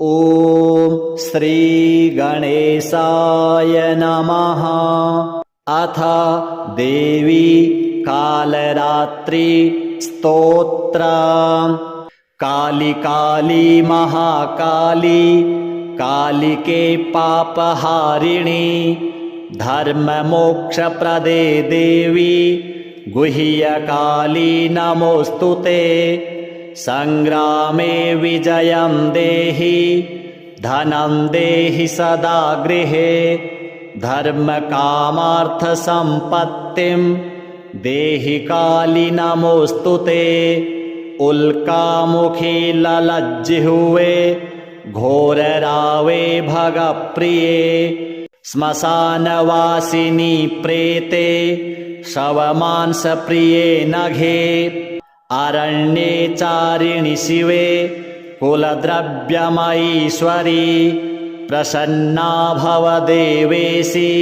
ॐ श्रीगणेशाय नमः। अथ देवी कालरात्रि स्तोत्रम्। काली काली महाकाली कालिके पापहारिणी धर्ममोक्षप्रदे देवी गुह्यकाली नमोऽस्तुते। संग्रामे विजयं देहि धनं देहि सदा गृहे धर्मकामार्थसम्पत्तिं देहि काली नमोऽस्तुते। उल्कामुखी ललज्जिह्वे घोररावे भगप्रिये श्मशानवासिनी प्रेते शवमांसप्रिये नघे अरण्ये चारिणि शिवे कुलद्रव्यमयीश्वरी प्रसन्ना भव देवेशि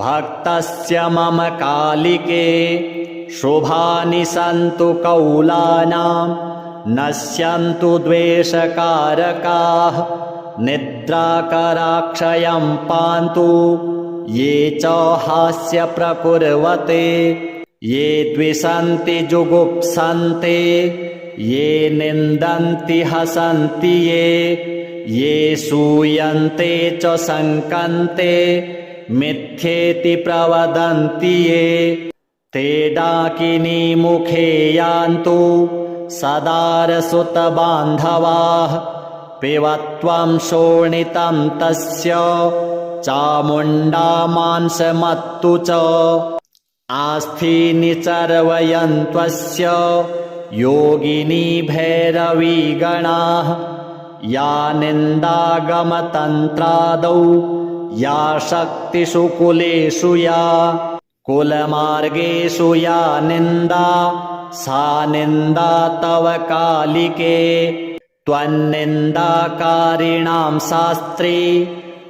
भक्तस्य मम कालिके। शुभानि सन्तु कौलानां नश्यन्तु द्वेषकारकाः निद्राकराक्षयं पान्तु ये च हास्य प्रकुर्वते। ये द्विषन्ति जुगुप्सन्ते ये निन्दन्ति हसन्ति ये सूयन्ते च शङ्कन्ते मिथ्येति प्रवदन्ति ये ते डाकिनी मुखे यान्तु सदारसुतबान्धवाः। पिबत्वं शोणितं तस्य चामुण्डा मांसमत्तु च आस्थीनि चर्वयन्त्वस्य योगिनी भैरवी गणाः। या निन्दागमतन्त्रादौ या शक्तिषु कुलेषु या कुलमार्गेषु या निन्दा सा निन्दा तव कालिके। त्वन्निन्दाकारिणां शास्त्री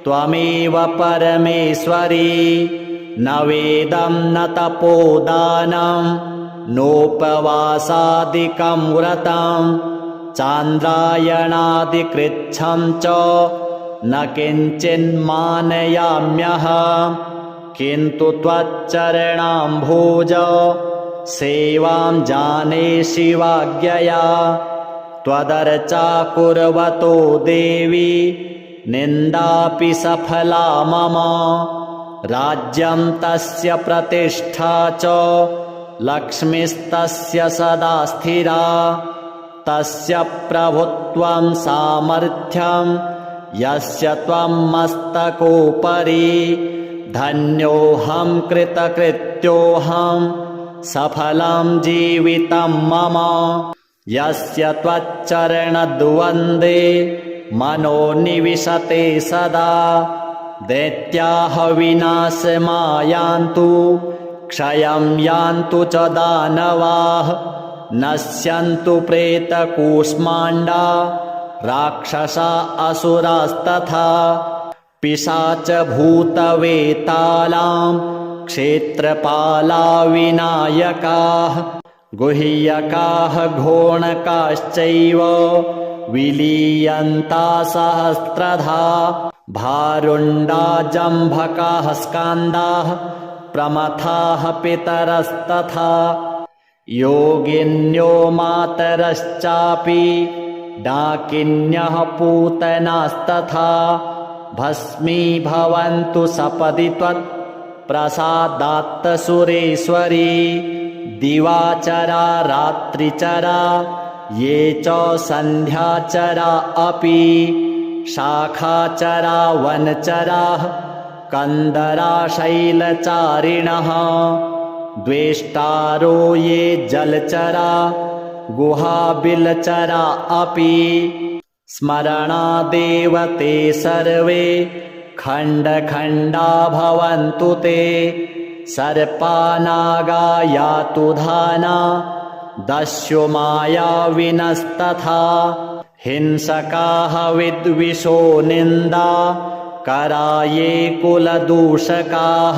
त्वमेव परमेश्वरी। न वेदं न तपोदानं नोपवासादिकं व्रतं चान्द्रायणादिकृच्छं च न किञ्चिन्मानयाम्यहं। किन्तु त्वच्चरणाम्भोज सेवां जाने शिवाज्ञया। त्वदर्चा कुर्वतो देवी निन्दापि सफला मम। राज्यं तस्य प्रतिष्ठा च लक्ष्मीस्तस्य सदा स्थिरा। तस्य प्रभुत्वं सामर्थ्यं यस्य त्वं मस्तकोपरि। धन्योऽहं कृतकृत्योऽहं सफलं जीवितं मम। यस्य त्वच्चरणद्वन्द्वे मनो निविशते सदा। दैत्याः विनाशमायान्तु क्षयं यान्तु च दानवाः। नश्यन्तु प्रेतकूष्माण्डा राक्षसा असुरास्तथा। पिशाचभूतवेतालां क्षेत्रपाला विनायकाः गुह्यकाः घोणकाश्चैव विलीयन्ता सहस्रधा। भारुण्डा जम्भकाः स्कान्दाः प्रमथाः पितरस्तथा। योगिन्यो मातरश्चापि डाकिन्यः पूतनास्तथा। भस्मीभवन्तु सपदि त्वत्प्रसादात् सुरेश्वरी। दिवाचरा रात्रिचरा ये च सन्ध्याचरा अपि। शाखाचरा वनचराः कन्दरा शैलचारिणः। द्वेष्टारो ये जलचरा गुहाबिलचरा अपि। स्मरणादेव ते सर्वे खण्डखण्डा भवन्तु ते। सर्पानागा यातु धाना दस्यु मायाविनस्तथा। हिंसकाः विद्विषो निन्दा कराये कुलदूषकाः।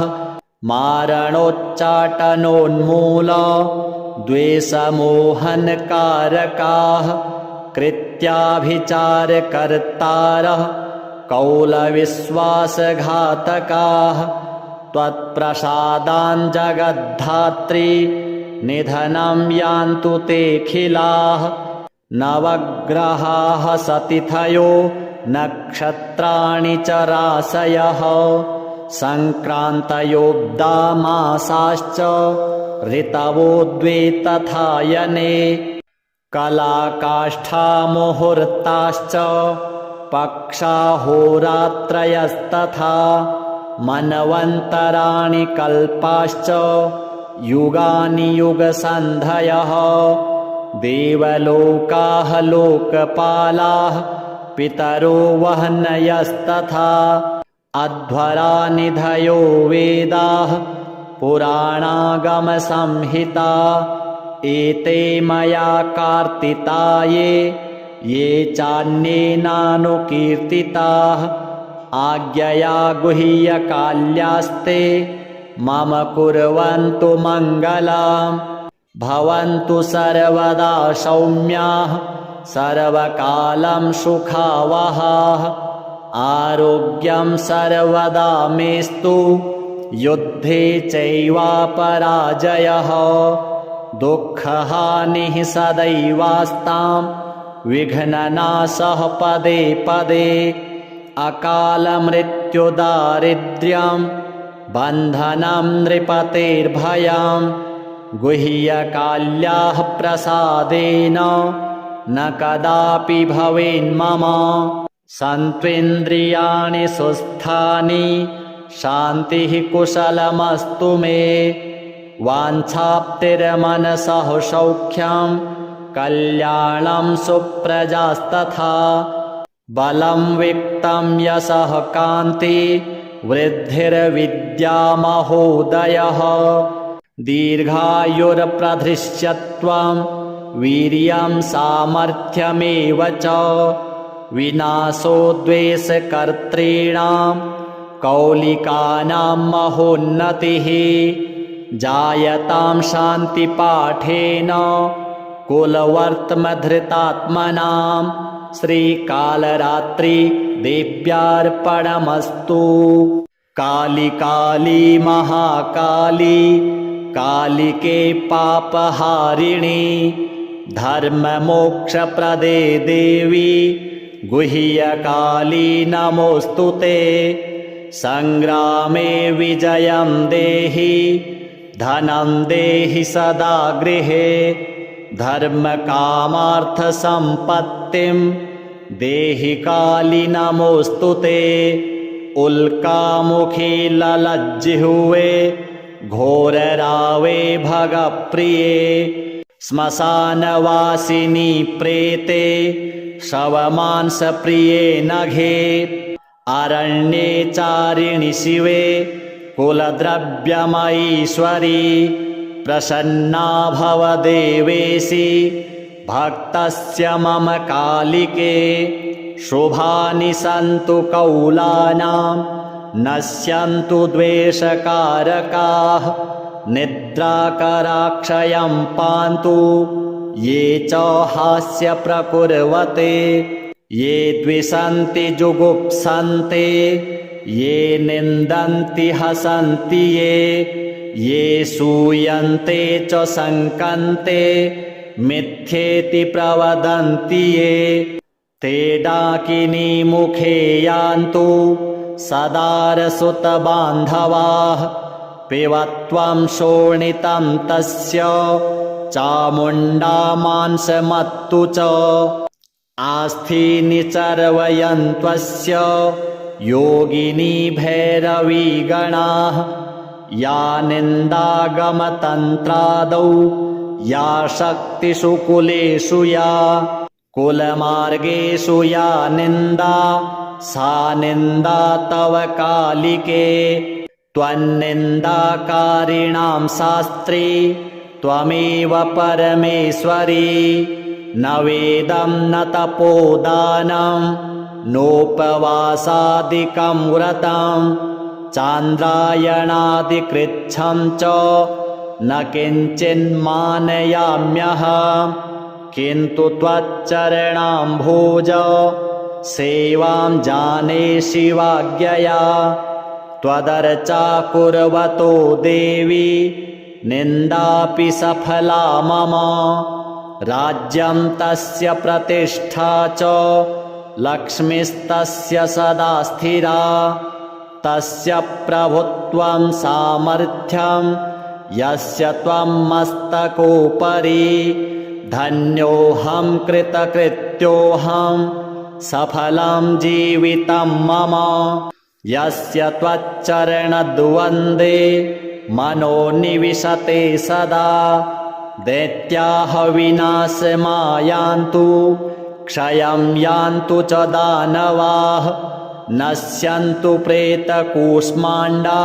मारणोच्चाटनोन्मूल द्वेषमोहनकारकाः। कृत्य प्रीत्याभिचारकर्तारः कौलविश्वासघातकाः त्वत्प्रसादाञ्जगद्धात्री निधनं यान्तु तेऽखिलाः नवग्रहाः सतिथयो नक्षत्राणि च राशयः सङ्क्रान्तयोऽब्दामासाश्च ऋतवो द्वे तथायने कलाकाष्ठामुहूर्ताश्च पक्षाहोरात्रयस्तथा मन्वन्तराणि कल्पाश्च युगानि युगसन्धयः देवलोकाः लोकपालाः पितरो वह्नयस्तथा अध्वरानिधयो वेदाः पुराणागमसंहिता एते मया कार्तिता ये चान्येनानुकीर्तिताः आज्ञया गुह्यकाल्यास्ते मम कुर्वन्तु मङ्गलम् भवन्तु सर्वदा सौम्याः सर्वकालं सुखावहाः आरोग्यं सर्वदा मेस्तु युद्धे चैवापराजयः दुःखहानिः सदैवास्तां विघ्ननाशः पदे पदे अकालमृत्युदारिद्र्यं बन्धनं नृपतेर्भयं गुह्यकाल्याः प्रसादेन न कदापि भवेन्मम सन्त्वेन्द्रियाणि सुस्थानि शान्तिः कुशलमस्तु मे वाञ्छाप्तिर्मनसः सौख्यं कल्याणं सुप्रजास्तथा बलं वित्तं यशः कान्ति वृद्धिर्विद्या महोदयः दीर्घायुर्प्रधृष्यत्वं वीर्यं सामर्थ्यमेव च विनाशो द्वेषकर्तॄणां कौलिकानां महोन्नतिः जायतां शान्तिपाठेन कुलवर्त्मधृतात्मनां श्रीकालरात्रि देव्यार्पणमस्तु। काली काली महाकाली कालिके पापहारिणी धर्ममोक्षप्रदे देवी गुह्यकाली नमोऽस्तु ते संग्रामे विजयं देहि धनं देहि सदा गृहे धर्मकामार्थसम्पत्तिं देहि काली नमोऽस्तु ते उल्कामुखी ललज्जिह्वे घोररावे भगप्रिये श्मशानवासिनी प्रेते शवमांसप्रिये नघे अरण्ये चारिणि शिवे कुलद्रव्यमयीश्वरी प्रसन्ना भव देवेशि भक्तस्य मम कालिके शुभानि सन्तु कौलानां नश्यन्तु द्वेषकारकाः निद्राकराक्षयं पान्तु ये च हास्य प्रकुर्वते ये द्विषन्ति जुगुप्सन्ते ये निन्दन्ति हसन्ति ये सूयन्ते च शङ्कन्ते मिथ्येति प्रवदन्ति ये ते डाकिनी मुखे यान्तु सदारसुतबान्धवाः पिबत्वं शोणितं तस्य चामुण्डा मांसमत्तु च आस्थीनि चर्वयन्त्वस्य योगिनी भैरवीगणाः या निन्दागमतन्त्रादौ या शक्तिषु कुलेषु या कुलमार्गेषु या निन्दा सा निन्दा तव कालिके त्वन्निन्दाकारिणां शास्त्री त्वमेव परमेश्वरी न वेदं न तपोदानं नोपवासादिकं व्रतं चान्द्रायणादिकृच्छं च न किञ्चिन्मानयाम्यहम् किन्तु त्वच्चरणाम्भोज सेवां जाने शिवाज्ञया त्वदर्चा कुर्वतो देवी निन्दापि सफला मम राज्यं तस्य प्रतिष्ठा च लक्ष्मीस्तस्य सदा स्थिरा तस्य प्रभुत्वं सामर्थ्यं यस्य त्वं मस्तकोपरि धन्योऽहं कृतकृत्योऽहं सफलं जीवितं मम यस्य त्वच्चरणद्वन्द्वे मनो निविशते सदा दैत्याः विनाशमायान्तु क्षयं यान्तु च दानवाः नश्यन्तु प्रेतकूष्माण्डा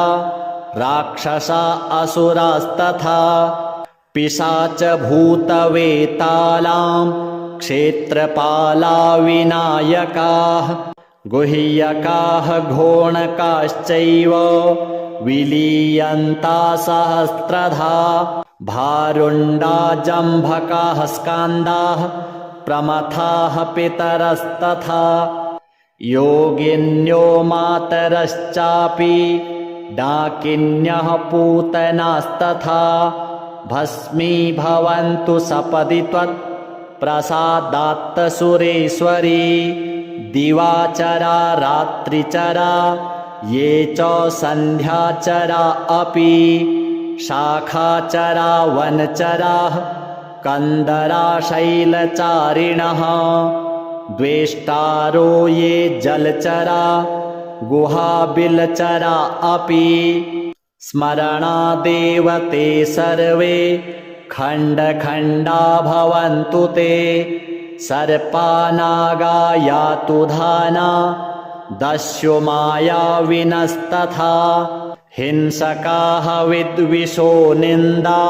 राक्षसा असुरास्तथा पिशाचभूतवेतालां क्षेत्रपाला विनायकाः गुह्यकाः घोणकाश्चैव विलीयन्ता सहस्रधा भारुण्डा जम्भकाः स्कान्दाः प्रमथाः पितरस्तथा योगिन्यो मातरश्चापि डाकिन्यः पूतनास्तथा भस्मीभवन्तु सपदि त्वत्प्रसादात्तसुरेश्वरी दिवाचरा रात्रिचरा ये च सन्ध्याचरा अपि शाखाचरा वनचराः कन्दरा शैलचारिणः द्वेष्टारो ये जलचरा गुहाबिलचरा अपि स्मरणादेव ते सर्वे खण्डखण्डा भवन्तु ते सर्पानागा यातु धाना दस्यु मायाविनस्तथा हिंसकाः विद्विषो निन्दा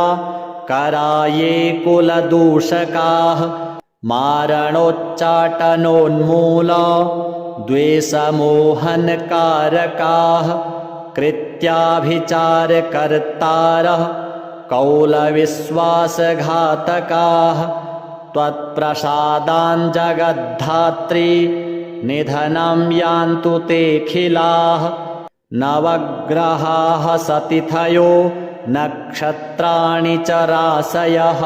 कराये कुलदूषकाः मारणोच्चाटनोन्मूल द्वेषमोहनकारकाः कृत्याभिचारकर्तारः कौलविश्वासघातकाः त्वत्प्रसादाञ्जगद्धात्री निधनं यान्तु तेऽखिलाः नवग्रहाः सतिथयो नक्षत्राणि च राशयः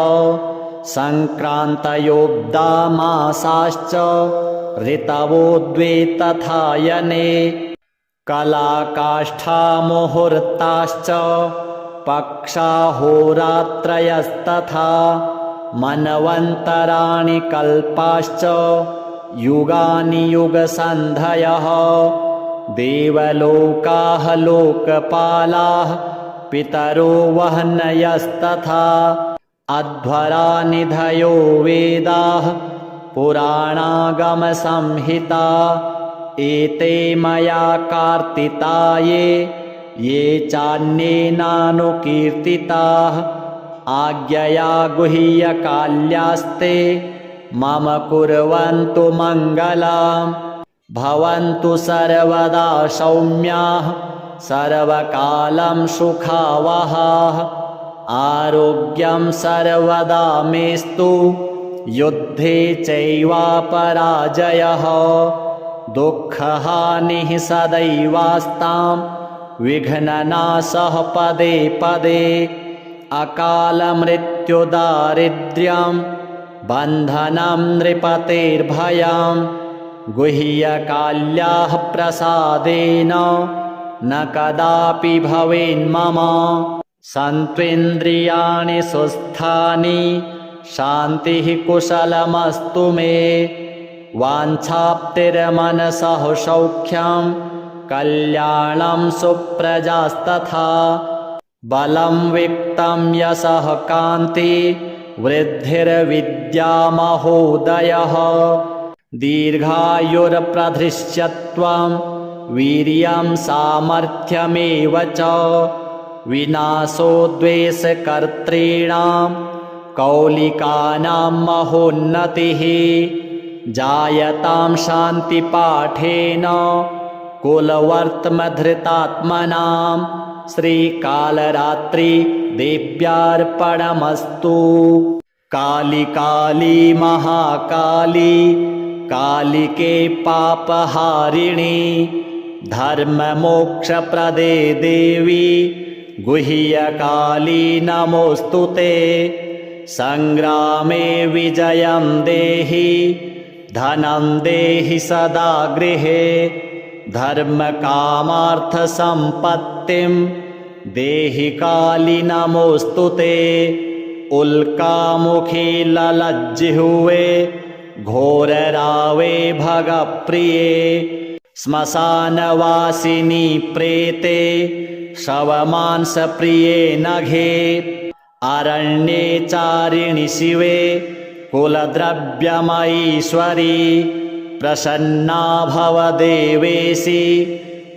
सङ्क्रान्तयोऽब्दामासाश्च ऋतवो द्वे तथायने कलाकाष्ठामुहूर्ताश्च पक्षाहोरात्रयस्तथा मन्वन्तराणि कल्पाश्च युगानि युगसन्धयः देवलोकाः लोकपालाः पितरो वह्नयस्तथा अध्वरानिधयो वेदाः पुराणागमसंहिता एते मया कार्तिताये ये चान्येनानुकीर्तिताः आज्ञया गुह्यकाल्यास्ते मम कुर्वन्तु मङ्गलम् भवन्तु सर्वदा सौम्याः सर्वकालं सुखावहाः आरोग्यं सर्वदा मेस्तु युद्धे चैवापराजयः दुःखहानिः सदैवास्तां विघ्ननाशः पदे पदे अकालमृत्युदारिद्र्यं बन्धनं नृपतेर्भयं गुह्यकाल्याः प्रसादेन न कदापि भवेन्मम सन्त्वेन्द्रियाणि सुस्थानि शान्तिः कुशलमस्तु मे वाञ्छाप्तिर्मनसः सौख्यं कल्याणं सुप्रजास्तथा बलं विक्तं यशः कान्ति वृद्धिर्विद्या महोदयः दीर्घायुर्प्रधृष्यत्वं वीर्यं सामर्थ्यमेव च विनाशो द्वेषकर्तॄणां कौलिकानां महोन्नतिः जायतां शान्तिपाठेन कुलवर्त्मधृतात्मनां श्रीकालरात्रि देव्यार्पणमस्तु। काली काली महाकाली कालिके पापहारिणी धर्ममोक्षप्रदे देवी गुह्यकाली नमोऽस्तुते। संग्रामे विजयं देहि धनं देहि सदा गृहे धर्मकामार्थसम्पत्तिं देहि काली नमोऽस्तुते। उल्कामुखी ललज्जिह्वे घोररावे भगप्रिये श्मशानवासिनी प्रेते शवमांसप्रिये नघे अरण्ये चारिणि शिवे कुलद्रव्यमयीश्वरी प्रसन्ना भव देवेशि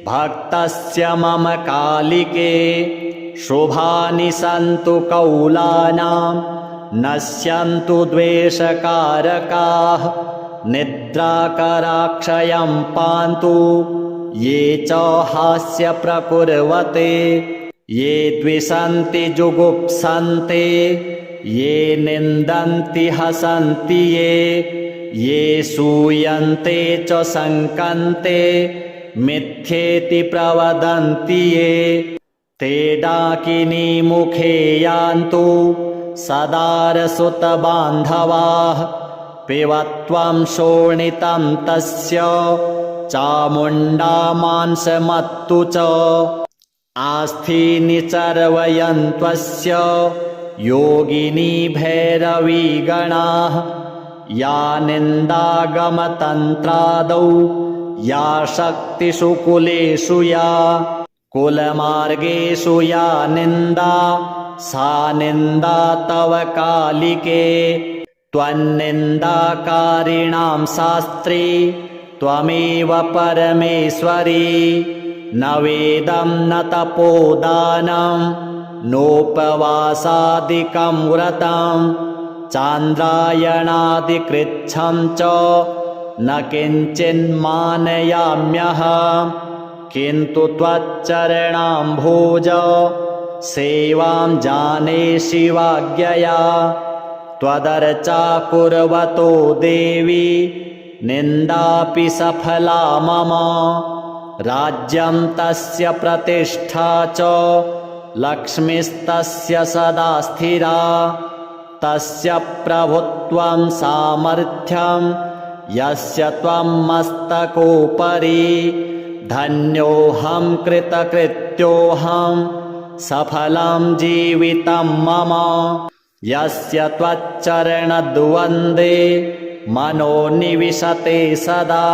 भक्तस्य मम कालिके। शुभानि सन्तु कौलानां नश्यन्तु द्वेषकारकाः निद्राकराक्षयं पान्तु ये च हास्य प्रकुर्वते ये द्विषन्ति जुगुप्सन्ते ये निन्दन्ति हसन्ति ये सूयन्ते च शङ्कन्ते मिथ्येति प्रवदन्ति ये ते डाकिनी मुखे यान्तु सदारसुतबान्धवाः पिबत्वं शोणितं तस्य चामुण्डा मांसमत्तु च आस्थीनि चर्वयन्त्वस्य योगिनी भैरवी गणाः या निन्दागमतन्त्रादौ या शक्तिषु कुलेषु या कुलमार्गेषु या निन्दा सा निन्दा तव कालिके। त्वन्निन्दाकारिणां शास्त्री त्वमेव परमेश्वरी न वेदं न तपोदानं नोपवासादिकं व्रतं चान्द्रायणादिकृच्छं च न किञ्चिन्मानयाम्यहम् किन्तु त्वच्चरणाम्भोज सेवां जाने शिवाज्ञया। त्वदर्चा कुर्वतो देवी निन्दापि सफला मम राज्यं तस्य प्रतिष्ठा च लक्ष्मीस्तस्य सदा स्थिरा तस्य प्रभुत्वं सामर्थ्यं यस्य त्वं मस्तकोपरि धन्योऽहं कृतकृत्योऽहं सफलं जीवितं मम यस्य त्वच्चरणद्वन्द्वे मनो निविशते सदा।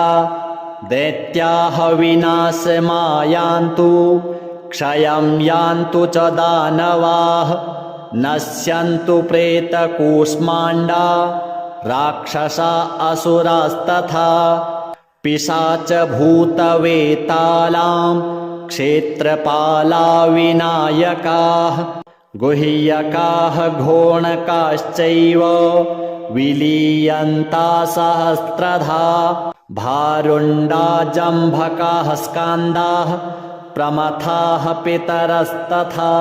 दैत्याः विनाशमायान्तु क्षयं यान्तु च दानवाः नश्यन्तु प्रेतकूष्माण्डा राक्षसा असुरास्तथा पिशाचभूतवेतालां क्षेत्रपाला विनायकाः गुह्यकाः घोणकाश्चैव विलीयन्ता सहस्रधा भारुण्डा जम्भकाः स्कान्दाः प्रमथाः पितरस्तथा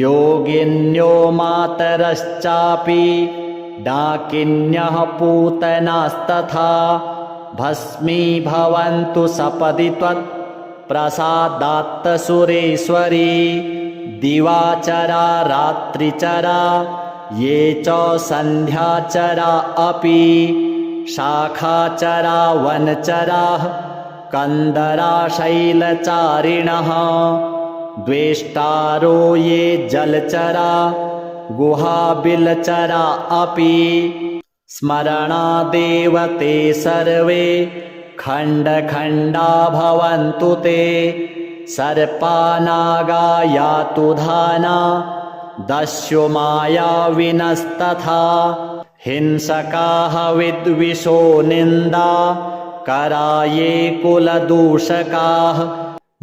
योगिन्यो मातरश्चापि डाकिन्यः पूतनास्तथा भस्मीभवन्तु सपदि त्वत्प्रसादात्तसुरेश्वरी दिवाचरा रात्रिचरा ये च सन्ध्याचरा अपि शाखाचरा वनचराः कन्दरा शैलचारिणः द्वेष्टारो ये जलचरा गुहाबिलचरा अपि स्मरणादेव ते सर्वे खण्डखण्डा भवन्तु ते सर्पानागा यातु धाना दस्यु मायाविनस्तथा हिंसकाः विद्विषो निन्दा कराये कुलदूषकाः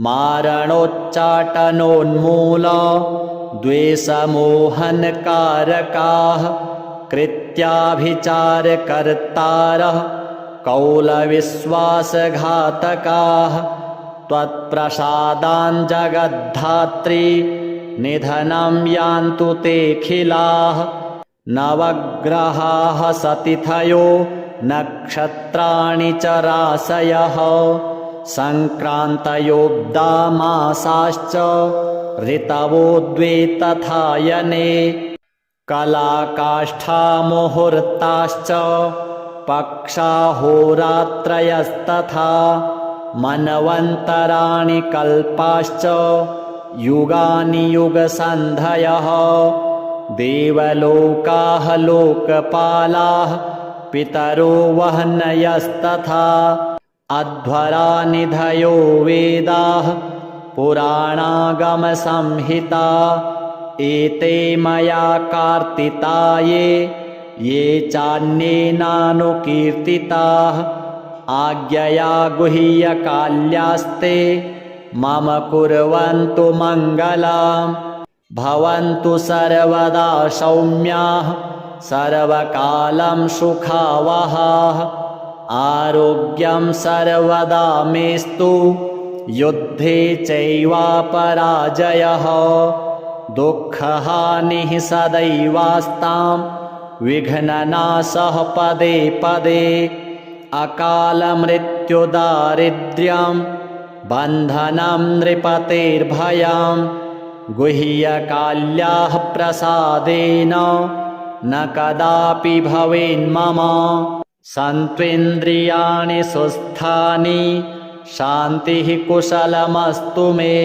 मारणोच्चाटनोन्मूल द्वेषमोहनकारकाः कृत्याभिचारकर्तारः कौलविश्वासघातकाः त्वत्प्रसादान् जगद्धात्री निधनं यान्तु तेऽखिलाः नवग्रहाः सतिथयो नक्षत्राणि च राशयः सङ्क्रान्तयोऽब्दामासाश्च ऋतवो द्वे तथायने कलाकाष्ठामुहूर्ताश्च पक्षाहोरात्रयस्तथा मन्वन्तराणि कल्पाश्च युगानि युगसन्धयः देवलोकाः लोकपालाः पितरो वह्नयस्तथा अध्वरानिधयो वेदाः पुराणागमसंहिता एते मया कार्तिता ये चान्येनानुकीर्तिताः आज्ञया गुह्यकाल्यास्ते मम कुर्वन्तु मङ्गलम् भवन्तु सर्वदा सौम्याः सर्वकालं सुखावहाः आरोग्यं सर्वदा मेस्तु युद्धे चैवापराजयः दुःखहानिः सदैवास्तां विघ्ननाशः पदे पदे अकालमृत्युदारिद्र्यं बन्धनं नृपतेर्भयम् गुह्यकाल्याः प्रसादेन न कदापि भवेन्मम सन्त्वेन्द्रियाणि सुस्थानि शान्तिः कुशलमस्तु मे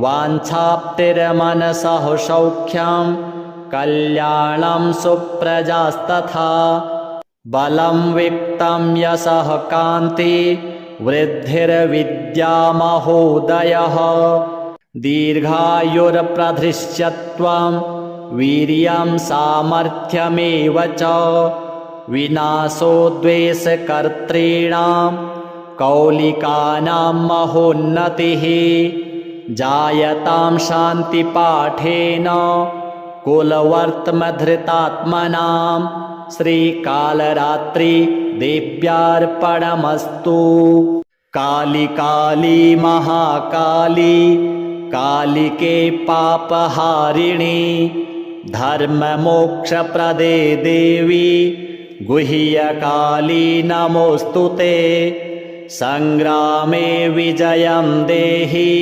वाञ्छाप्तिर्मनसः सौख्यं कल्याणं सुप्रजास्तथा बलं वित्तं यशः कान्ति वृद्धिर्विद्यामहोदयः दीर्घायुर्प्रधृष्यत्वं वीर्यं सामर्थ्यमेव च विनाशो द्वेषकर्तॄणां कौलिकानां महोन्नतिः जायतां शान्तिपाठेन कुलवर्त्मधृतात्मनां श्रीकालरात्रि देव्यार्पणमस्तु। काली काली महाकाली कालिके पापहारिणी धर्ममोक्षप्रदे देवी गुह्यकाली नमोऽस्तु ते संग्रामे विजयं देहि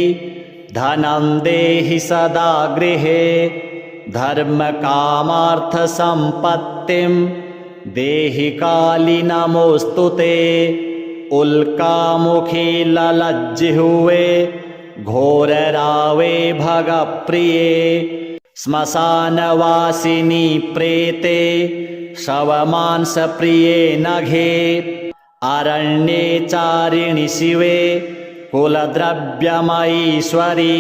धनं देहि सदा गृहे धर्मकामार्थसम्पत्तिं देहि काली नमोऽस्तु ते उल्कामुखी ललज्जिह्वे घोररावे भगप्रिये श्मशानवासिनी प्रेते शवमांसप्रिये नघे अरण्ये चारिणि शिवे कुलद्रव्यमयीश्वरी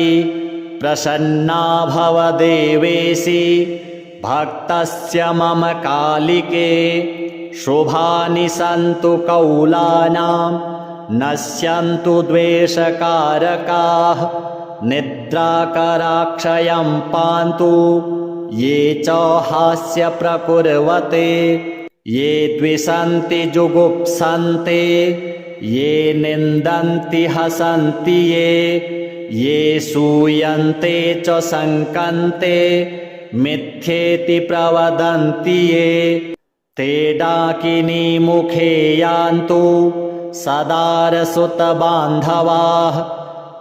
प्रसन्ना भव देवेशि भक्तस्य मम कालिके शुभानि सन्तु कौलानां नश्यन्तु द्वेषकारकाः निद्राकराक्षयं पान्तु ये च हास्यप्रकुर्वते ये द्विषन्ति जुगुप्सन्ते ये निन्दन्ति हसन्ति ये सूयन्ते च शङ्कन्ते मिथ्येति प्रवदन्ति ये ते डाकिनी मुखे यान्तु सदारसुतबान्धवाः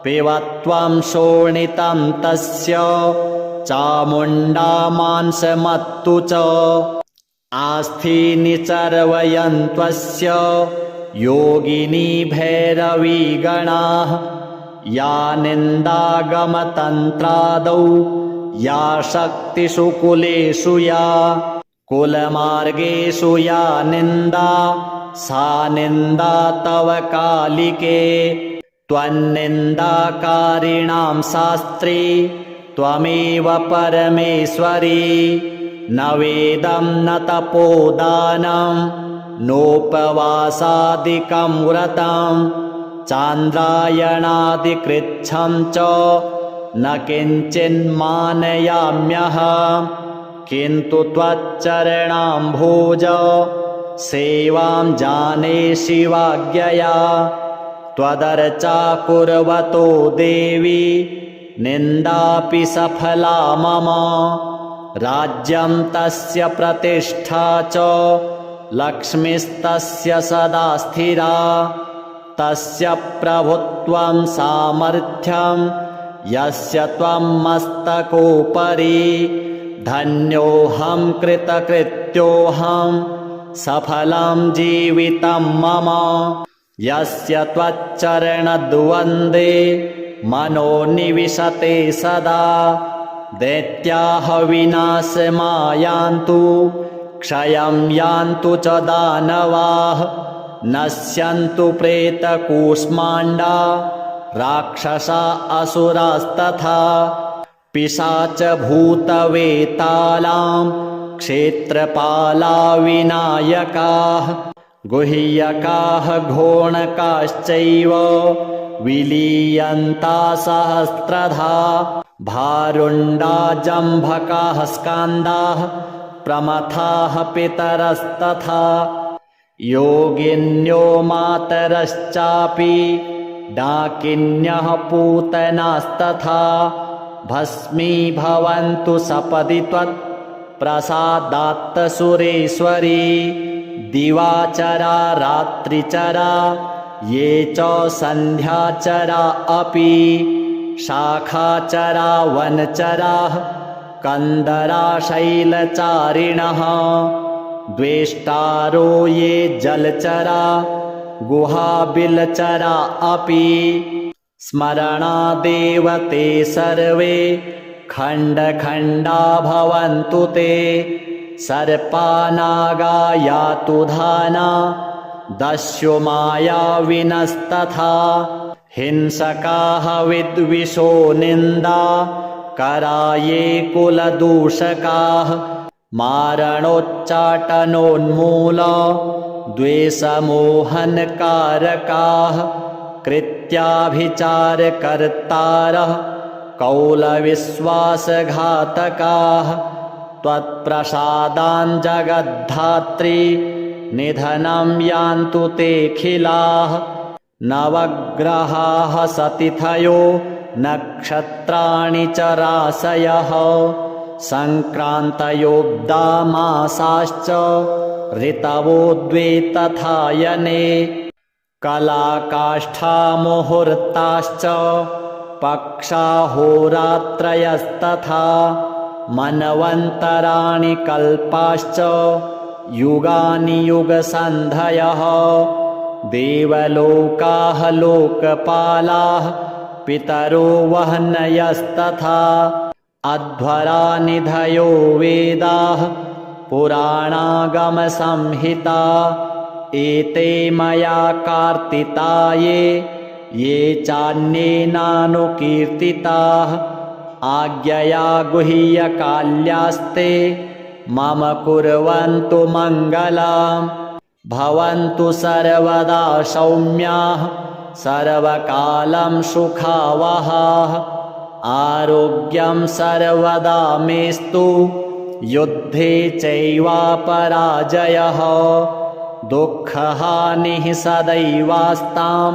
पिबत्वं शोणितं तस्य चामुण्डा मांसमत्तु च आस्थीनि चर्वयन्त्वस्य योगिनी भैरवीगणाः या निन्दागमतन्त्रादौ या शक्तिषु कुलेषु या कुलमार्गेषु या निन्दा सा निन्दा तव कालिके त्वन्निन्दाकारिणां शास्त्री त्वमेव परमेश्वरी न वेदं न तपोदानं नोपवासादिकं व्रतं चान्द्रायणादिकृच्छं च न किञ्चिन्मानयाम्यहं किन्तु त्वच्चरणाम्भोज सेवां जाने शिवाज्ञया त्वदर्चा कुर्वतो देवी निन्दापि सफला मम राज्यं तस्य प्रतिष्ठा च लक्ष्मीस्तस्य सदा स्थिरा तस्य प्रभुत्वं सामर्थ्यं यस्य त्वं मस्तकोपरि धन्योऽहं कृतकृत्योऽहं सफलं जीवितं मम यस्य त्वच्चरणद्वन्द्वे मनो निविशते सदा दैत्याः विनाशमायान्तु क्षयं यान्तु च दानवाः नश्यन्तु प्रेतकूष्माण्डा राक्षसा असुरास्तथा पिशाचभूतवेतालां क्षेत्रपाला विनायकाः गुह्यकाः घोणकाश्चैव विलीयन्ता सहस्रधा भारुण्डा जम्भकाः स्कान्दाः प्रमथाः पितरस्तथा योगिन्यो मातरश्चापि डाकिन्यः पूतनास्तथा भस्मीभवन्तु सपदि त्वत्प्रसादात्तसुरेश्वरी दिवाचरा रात्रिचरा ये च सन्ध्याचरा अपि शाखाचरा वनचराः कन्दरा शैलचारिणः द्वेष्टारो ये जलचरा गुहाबिलचरा अपि स्मरणादेव ते सर्वे खण्डखण्डा भवन्तु ते सर्पानागा यातु धाना दस्यु मायाविनस्तथा हिंसकाः विद्विषो निन्दा कराये कुलदूषकाः मारणोच्चाटनोन्मूल द्वेषमोहनकारकाः कृत्याभिचारकर्तारः कौलविश्वासघातकाः त्वत्प्रसादाञ्जगद्धात्री निधनं यान्तु तेऽखिलाः नवग्रहाः सतिथयो नक्षत्राणि च राशयः सङ्क्रान्तयोऽब्दामासाश्च ऋतवो द्वे तथायने कलाकाष्ठामुहूर्ताश्च पक्षाहोरात्रयस्तथा मन्वन्तराणि कल्पाश्च युगानि युगसन्धयः देवलोकाः लोकपालाः पितरो वह्नयस्तथा अध्वरा निधयो वेदाः पुराणागमसंहिता एते मया कार्तिता ये चान्येनानुकीर्तिताः आज्ञया गुह्यकाल्यास्ते मम कुर्वन्तु मङ्गलम् भवन्तु सर्वदा सौम्याः सर्वकालं सुखावहाः आरोग्यं सर्वदा मेस्तु युद्धे चैवापराजयः दुःखहानिः सदैवास्तां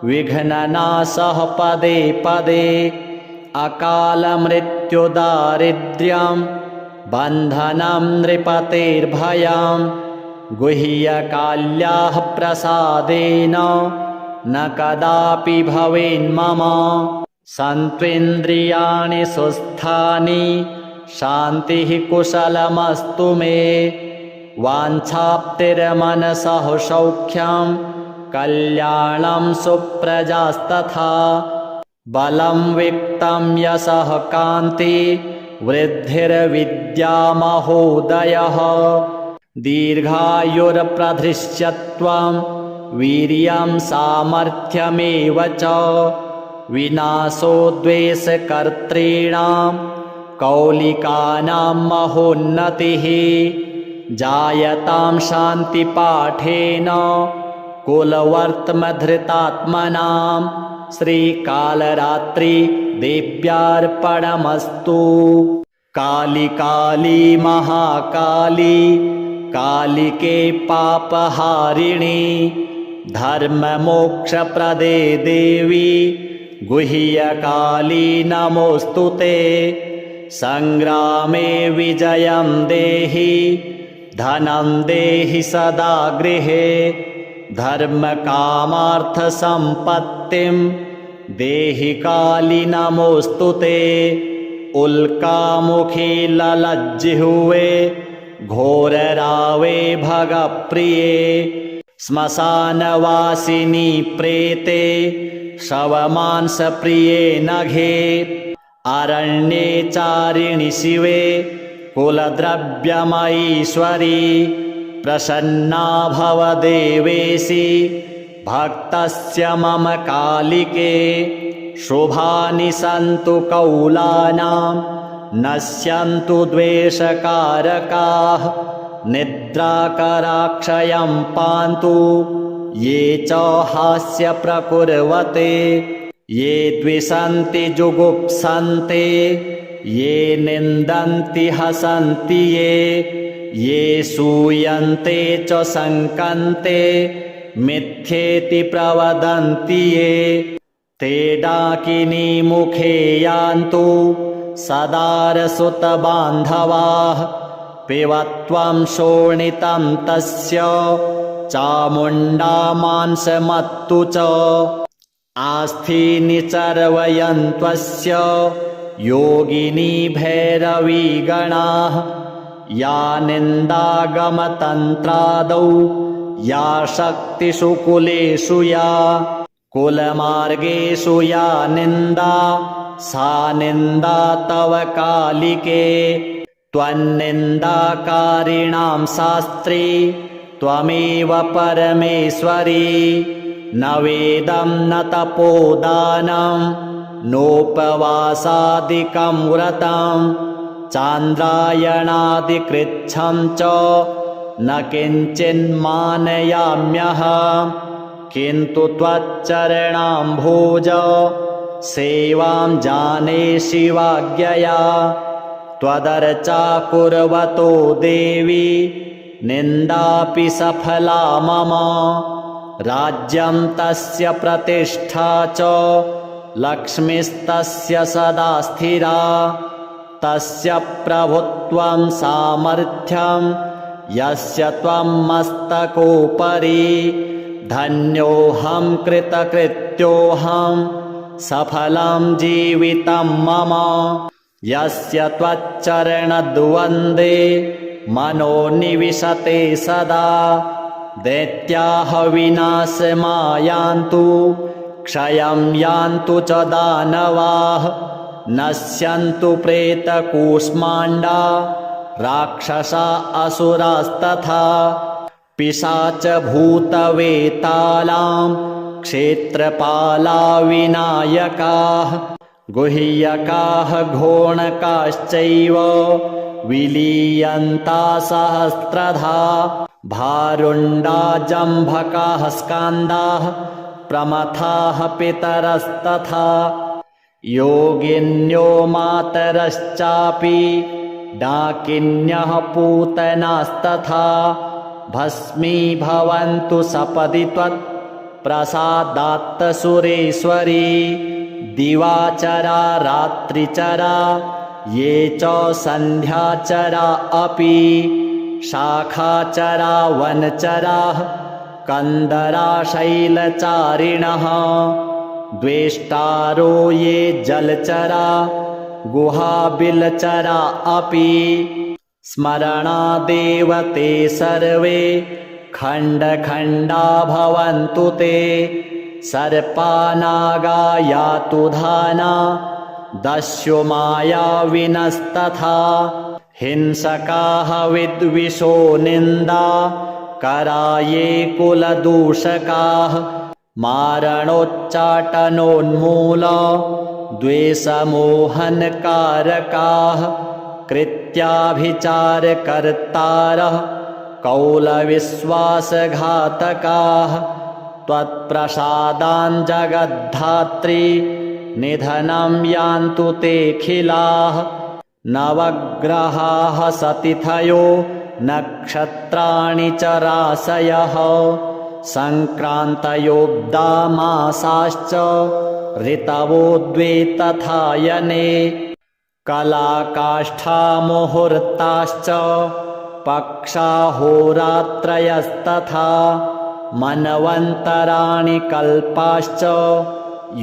विघ्ननाशः पदे पदे अकालमृत्युदारिद्र्यं बन्धनं नृपतेर्भयं गुह्यकाल्याः प्रसादेन न कदापि भवेन्मम सन्त्वेन्द्रियाणि सुस्थानि शान्तिः कुशलमस्तु मे वाञ्छाप्तिर्मनसः सौख्यं कल्याणं सुप्रजास्तथा बलं विक्तं यशः कान्ति वृद्धिर्विद्यामहोदयः दीर्घायुर्प्रधृष्यत्वं वीर्यं सामर्थ्यमेव च विनाशो द्वेषकर्तॄणां कौलिकानां महोन्नतिः जायतां शान्तिपाठेन कुलवर्त्मधृतात्मनां श्रीकालरात्रि देव्यार्पणमस्तु। काली काली महाकाली कालिके पापहारिणी धर्ममोक्षप्रदे देवी गुह्यकाली नमोऽस्तु ते सङ्ग्रामे विजयं देहि धनं देहि सदा गृहे धर्मकामार्थसम्पत्तिं देहि काली नमोऽस्तु ते उल्कामुखी ललज्जिह्वे घोररावे भगप्रिये श्मशानवासिनी प्रेते शवमांसप्रिये नघे अरण्ये चारिणि शिवे कुलद्रव्यमयीश्वरी प्रसन्ना भव देवेशि भक्तस्य मम कालिके शुभानि सन्तु कौलानां नश्यन्तु द्वेषकारकाः निद्राकराक्षयं पान्तु ये च हास्य प्रकुर्वते ये द्विषन्ति जुगुप्सन्ते ये निन्दन्ति हसन्ति ये सूयन्ते च शङ्कन्ते मिथ्येति प्रवदन्ति ये ते डाकिनी मुखे यान्तु सदारसुतबान्धवाः पिबत्वं शोणितं तस्य चामुण्डा मांसमत्तु च आस्थीनि चर्वयन्त्वस्य योगिनी भैरवीगणाः या निन्दागमतन्त्रादौ या शक्तिषु कुलेषु या कुलमार्गेषु या निन्दा सा निन्दा तव कालिके त्वन्निन्दाकारिणां शास्त्री त्वमेव परमेश्वरी न वेदं न तपोदानं नोपवासादिकं व्रतं चान्द्रायणादिकृच्छं च न किञ्चिन्मानयाम्यहम् किन्तु त्वच्चरणाम्भोज सेवां जाने शिवाज्ञया त्वदर्चा कुर्वतो देवी निन्दापि सफला मम राज्यं तस्य प्रतिष्ठा च लक्ष्मीस्तस्य सदा स्थिरा तस्य प्रभुत्वं सामर्थ्यं यस्य त्वं मस्तकोपरि धन्योऽहं कृतकृत्योऽहं सफलं जीवितं मम यस्य त्वच्चरणद्वन्द्वे मनो निविशते सदा दैत्याः विनाशमायान्तु क्षयं यान्तु च दानवाः नश्यन्तु प्रेतकूष्माण्डा राक्षसा असुरास्तथा पिशाचभूतवेतालां क्षेत्रपाला विनायकाः गुह्यकाः घोणकाश्चैव विलीयन्ता सहस्रधा भारुण्डा जम्भकाः स्कान्दाः प्रमथाः पितरस्तथा योगिन्यो मातरश्चापि डाकिन्यः पूतनास्तथा भस्मीभवन्तु सपदि त्वत्प्रसादात्तसुरेश्वरी दिवाचरा रात्रिचरा ये च सन्ध्याचरा अपि शाखाचरा वनचराः कन्दरा शैलचारिणः द्वेष्टारो ये जलचरा गुहाबिलचरा अपि स्मरणादेव ते सर्वे खण्डखण्डा भवन्तु ते सर्पानागा यातु धाना दस्यु मायाविनस्तथा हिंसकाः विद्विषो निन्दा कराये कुलदूषकाः मारणोच्चाटनोन्मूल द्वेषमोहनकारकाः कृत्याभिचारकर्तारः कौलविश्वासघातकाः त्वत्प्रसादान् जगद्धात्री निधनं यान्तु तेऽखिलाः नवग्रहाः सतिथयो नक्षत्राणि च राशयः सङ्क्रान्तयोऽब्दामासाश्च ऋतवो द्वे तथायने कलाकाष्ठामुहूर्ताश्च पक्षाहोरात्रयस्तथा मन्वन्तराणि कल्पाश्च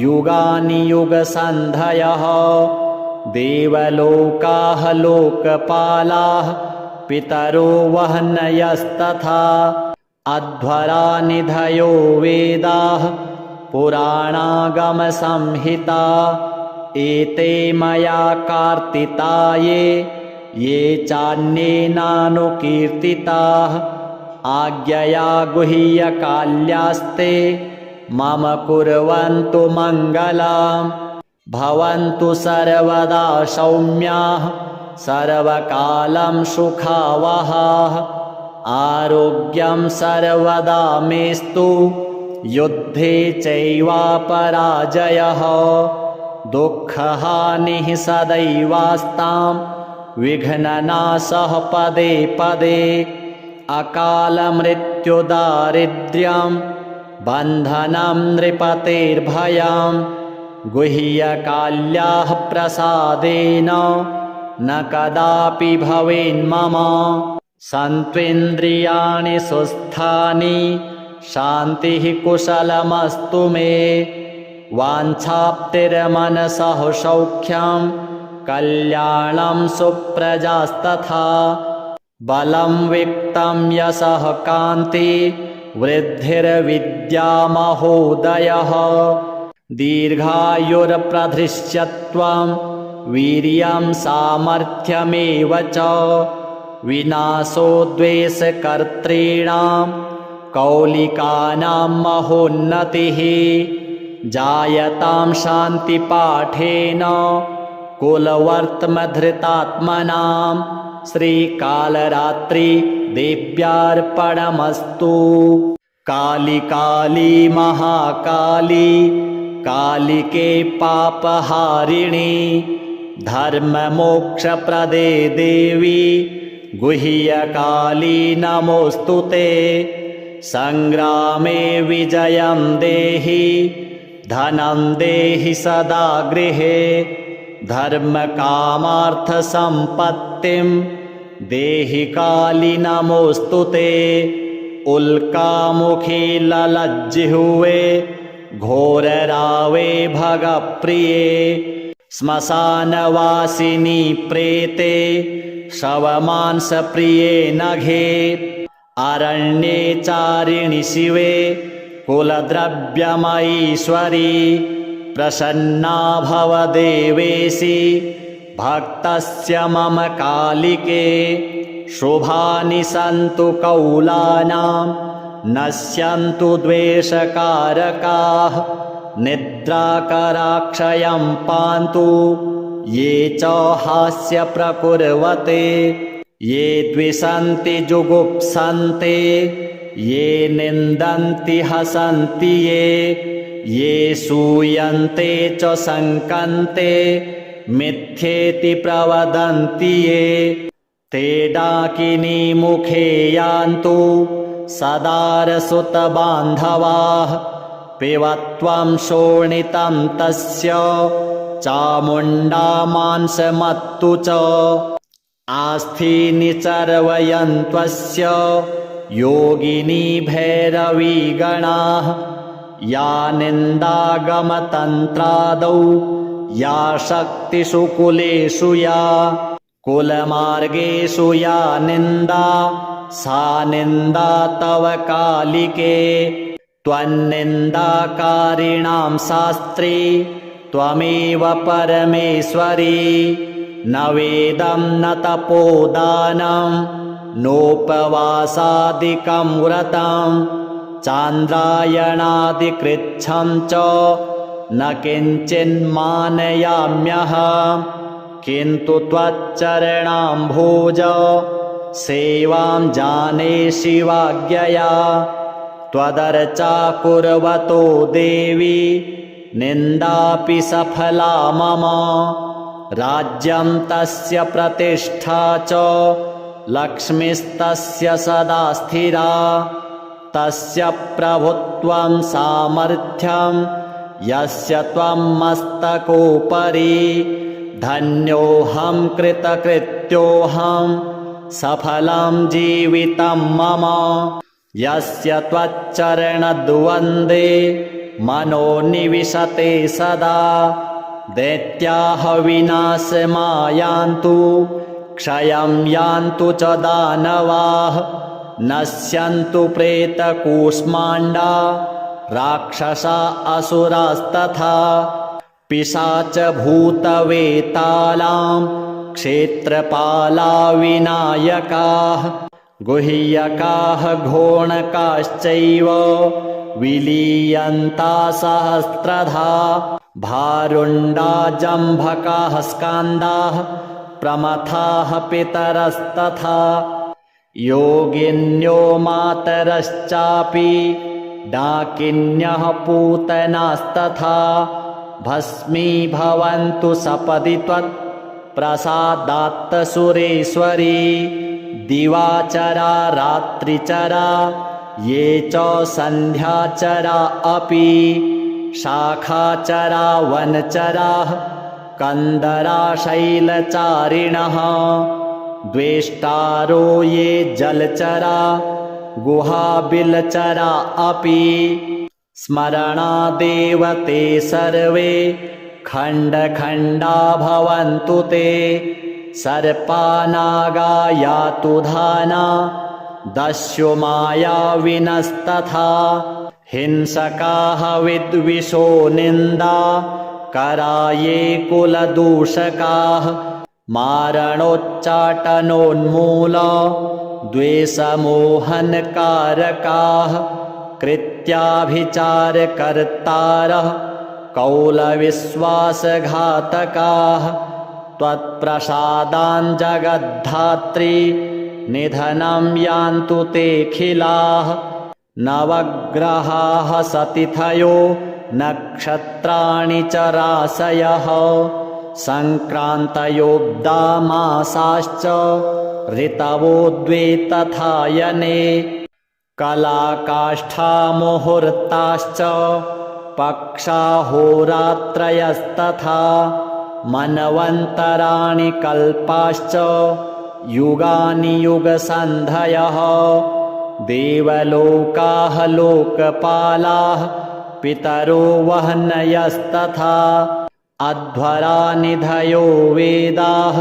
युगानि युगसन्धयः देवलोकाः लोकपालाः पितरो वह्नयस्तथा अध्वरानिधयो वेदाः पुराणागमसंहिता एते मया कार्तिता ये चान्येनानुकीर्तिताः आज्ञया गुह्यकाल्यास्ते मम कुर्वन्तु मङ्गलम् भवन्तु सर्वदा सौम्याः सर्वकालं सुखावहाः आरोग्यं सर्वदा मेस्तु युद्धे चैवापराजयः दुःखहानिः सदैवास्तां विघ्ननाशः पदे पदे अकालमृत्युदारिद्र्यं बन्धनं नृपतेर्भयं गुह्यकाल्याः प्रसादेन न कदापि भवेन्मम सन्त्वेन्द्रियाणि सुस्थानि शान्तिः कुशलमस्तु मे वाञ्छाप्तिर्मनसः सौख्यं कल्याणं सुप्रजास्तथा बलं वित्तं यशः कान्ति वृद्धिर्विद्यामहोदयः दीर्घायुर्प्रधृष्यत्वं वीर्यं सामर्थ्यमेव च विनाशो द्वेषकर्तॄणां कौलिकानां महोन्नतिः जायतां शान्तिपाठेन कुलवर्त्मधृतात्मनां श्रीकालरात्रि देव्यार्पणमस्तु। काली काली महाकाली कालिके पापहारिणी धर्ममोक्षप्रदे देवी गुह्यकाली नमोऽस्तु ते संग्रामे विजयं देहि धनं देहि सदा गृहे धर्मकामार्थसम्पत्तिं देहि काली नमोऽस्तु ते उल्कामुखी ललज्जिह्वे घोररावे भगप्रिये श्मशानवासिनी प्रेते शवमांसप्रिये नघे अरण्ये चारिणि शिवे कुलद्रव्यमयीश्वरी प्रसन्ना भव देवेशि भक्तस्य मम कालिके शुभानि सन्तु कौलानां नश्यन्तु द्वेषकारकाः निद्राकराक्षयं पान्तु ये च हास्यप्रकुर्वते ये द्विषन्ति जुगुप्सन्ते ये निन्दन्ति हसन्ति ये सूयन्ते च शङ्कन्ते मिथ्येति प्रवदन्ति ये ते डाकिनी मुखे यान्तु सदारसुतबान्धवाः पिबत्वं शोणितं तस्य चामुण्डा मांसमत्तु च आस्थीनि चर्वयन्त्वस्य योगिनी भैरवीगणाः या निन्दागमतन्त्रादौ या शक्तिषु कुलेषु या कुलमार्गेषु या निन्दा सा निन्दा तव कालिके त्वन्निन्दाकारिणां शास्त्री त्वमेव परमेश्वरी न वेदं न तपोदानं नोपवासादिकं व्रतं चान्द्रायणादिकृच्छं च न किञ्चिन्मानयाम्यहं किन्तु त्वच्चरणाम्भोज सेवां जाने शिवाज्ञया त्वदर्चा कुर्वतो देवी निन्दापि सफला मम राज्यं तस्य प्रतिष्ठा च लक्ष्मीस्तस्य सदा स्थिरा तस्य प्रभुत्वं सामर्थ्यं यस्य त्वं मस्तकोपरि धन्योऽहं कृतकृत्योऽहं सफलं जीवितं मम यस्य त्वच्चरणद्वन्द्वे मनो निविशते सदा दैत्याः विनाशमायान्तु क्षयं यान्तु च दानवाः नश्यन्तु प्रेतकूष्माण्डा राक्षसा असुरास्तथा पिशाचभूतवेतालां क्षेत्रपाला विनायकाः गुह्यकाः घोणकाश्चैव विलीयन्ता सहस्रधा भारुण्डा जम्भकाः स्कान्दाः प्रमथाः पितरस्तथा योगिन्यो मातरश्चापि डाकिन्यः पूतनास्तथा भस्मीभवन्तु सपदि त्वत्प्रसादात्तसुरेश्वरी दिवाचरा रात्रिचरा ये च सन्ध्याचरा अपि शाखाचरा वनचराः कन्दरा शैलचारिणः द्वेष्टारो ये जलचरा गुहाबिलचरा अपि स्मरणादेव ते सर्वे खण्डखण्डा भवन्तु ते सर्पानागा यातु धाना दस्यु मायाविनस्तथा हिंसकाः विद्विषो निन्दा कराये कुलदूषकाः मारणोच्चाटनोन्मूल द्वेषमोहनकारकाः कृत्याभिचारकर्तारः कौलविश्वासघातकाः त्वत्प्रसादाञ्जगद्धात्री निधनं यान्तु तेऽखिलाः नवग्रहाः सतिथयो नक्षत्राणि च राशयः सङ्क्रान्तयोऽब्दामासाश्च ऋतवो द्वे तथायने कलाकाष्ठामुहूर्ताश्च पक्षाहोरात्रयस्तथा मन्वन्तराणि कल्पाश्च युगानि युगसन्धयः देवलोकाः लोकपालाः पितरो वह्नयस्तथा अध्वरा निधयो वेदाः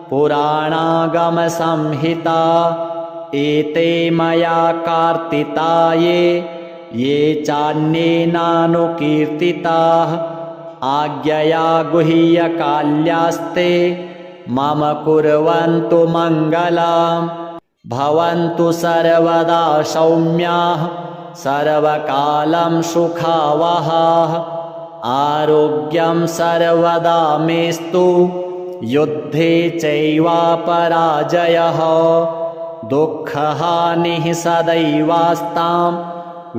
पुराणागमसंहिता एते मया कार्तिताये ये चान्येनानुकीर्तिताः आज्ञया गुह्यकाल्यास्ते मम कुर्वन्तु मङ्गलाम् भवन्तु सर्वदा सौम्याः सर्वकालं सुखावहाः आरोग्यं सर्वदा मेस्तु युद्धे चैवापराजयः दुःखहानिः सदैवास्तां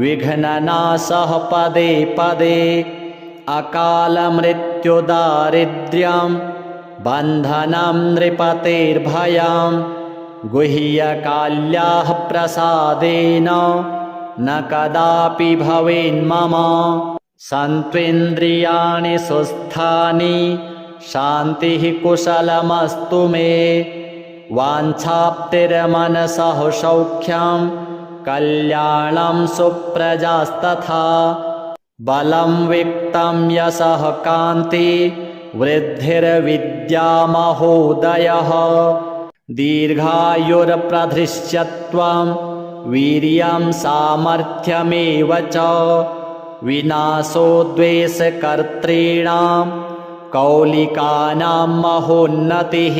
विघ्ननाशः पदे पदे अकालमृत्युदारिद्र्यं बन्धनं नृपतेर्भयं गुह्यकाल्याः प्रसादेन न कदापि भवेन्मम सन्त्वेन्द्रियाणि सुस्थानि शान्तिः कुशलमस्तु मे वाञ्छाप्तिर्मनसः सौख्यं कल्याणं सुप्रजास्तथा बलं विक्तं यशः कान्ति वृद्धिर्विद्यामहोदयः दीर्घायुर्प्रधृष्यत्वं वीर्यं सामर्थ्यमेव च विनाशो द्वेषकर्तॄणां कौलिकानां महोन्नतिः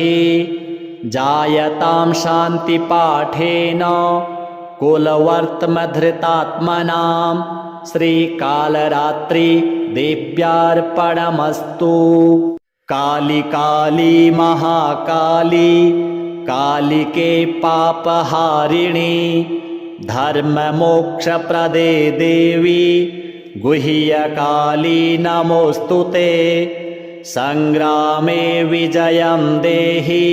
जायतां शान्तिपाठेन कुलवर्त्मधृतात्मनां श्रीकालरात्रि देव्यार्पणमस्तु। काली काली महाकाली कालिके पापहारिणी धर्ममोक्षप्रदे देवी गुह्यकाली नमोऽस्तु ते। संग्रामे विजयं देहि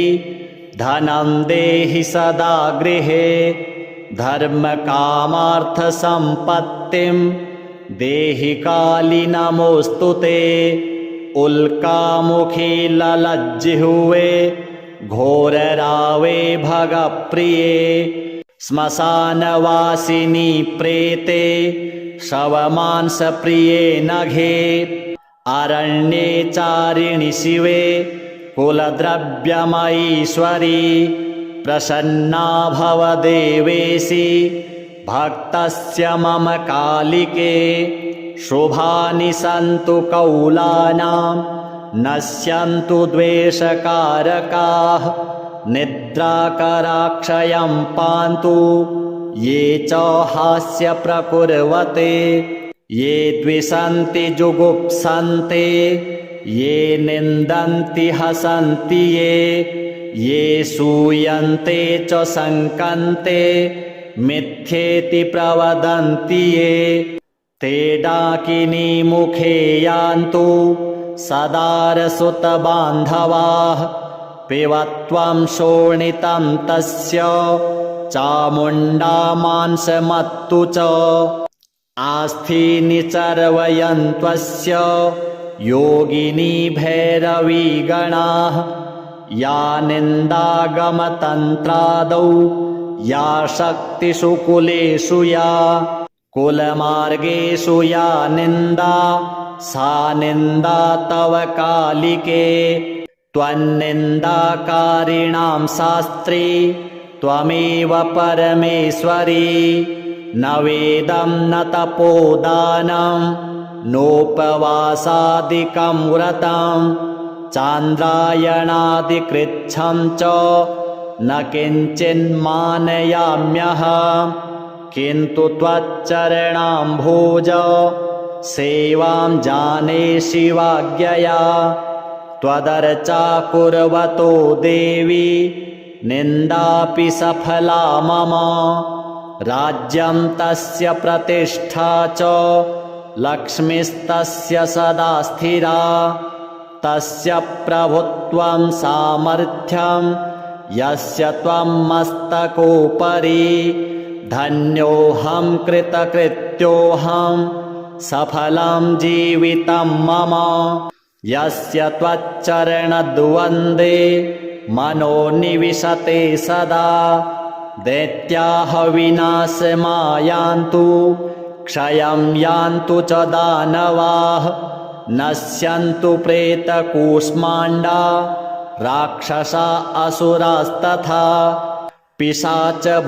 धनं देहि सदा गृहे धर्मकामार्थसम्पत्तिं देहि काली नमोऽस्तु ते। उल्कामुखी ललज्जिह्वे घोररावे भगप्रिये श्मशानवासिनी प्रेते शवमांसप्रिये नघे अरण्ये चारिणि शिवे कुलद्रव्यमयीश्वरी प्रसन्ना भव देवेशि भक्तस्य मम कालिके शुभानि सन्तु कौलानां नश्यन्तु द्वेषकारकाः निद्राकराक्षयं पान्तु ये च हास्य प्रकुर्वते ये द्विषन्ति जुगुप्सन्ते ये निन्दन्ति हसन्ति ये सूयन्ते च शङ्कन्ते मिथ्येति प्रवदन्ति ये ते डाकिनी मुखे यान्तु सदारसुतबान्धवाः पिबत्वं शोणितं तस्य चामुण्डा मांसमत्तु च आस्थीनि चर्वयन्त्वस्य योगिनी भैरवीगणाः या निन्दागमतन्त्रादौ या शक्तिषु कुलेषु या कुलमार्गेषु या निन्दा सा निन्दा तव कालिके त्वन्निन्दाकारिणां शास्त्री त्वमेव परमेश्वरी न वेदं न तपोदानं नोपवासादिकं व्रतं चान्द्रायणादिकृच्छं च न किञ्चिन्मानयाम्यहम् किन्तु त्वच्चरणाम्भोज सेवां जाने शिवाज्ञया त्वदर्चा कुर्वतो देवी निन्दापि सफला मम राज्यं तस्य प्रतिष्ठा च लक्ष्मीस्तस्य सदा स्थिरा तस्य प्रभुत्वं सामर्थ्यं यस्य त्वं मस्तकोपरि धन्योऽहं कृतकृत्योऽहं सफलं जीवितं मम यस्य त्वच्चरणद्वन्द्वे मनो निविशते सदा दैत्याः विनाशमायान्तु क्षयं यान्तु च दानवाः नश्यन्तु प्रेतकूष्माण्डा राक्षसा असुरास्तथा पिशाचभूतवेतालां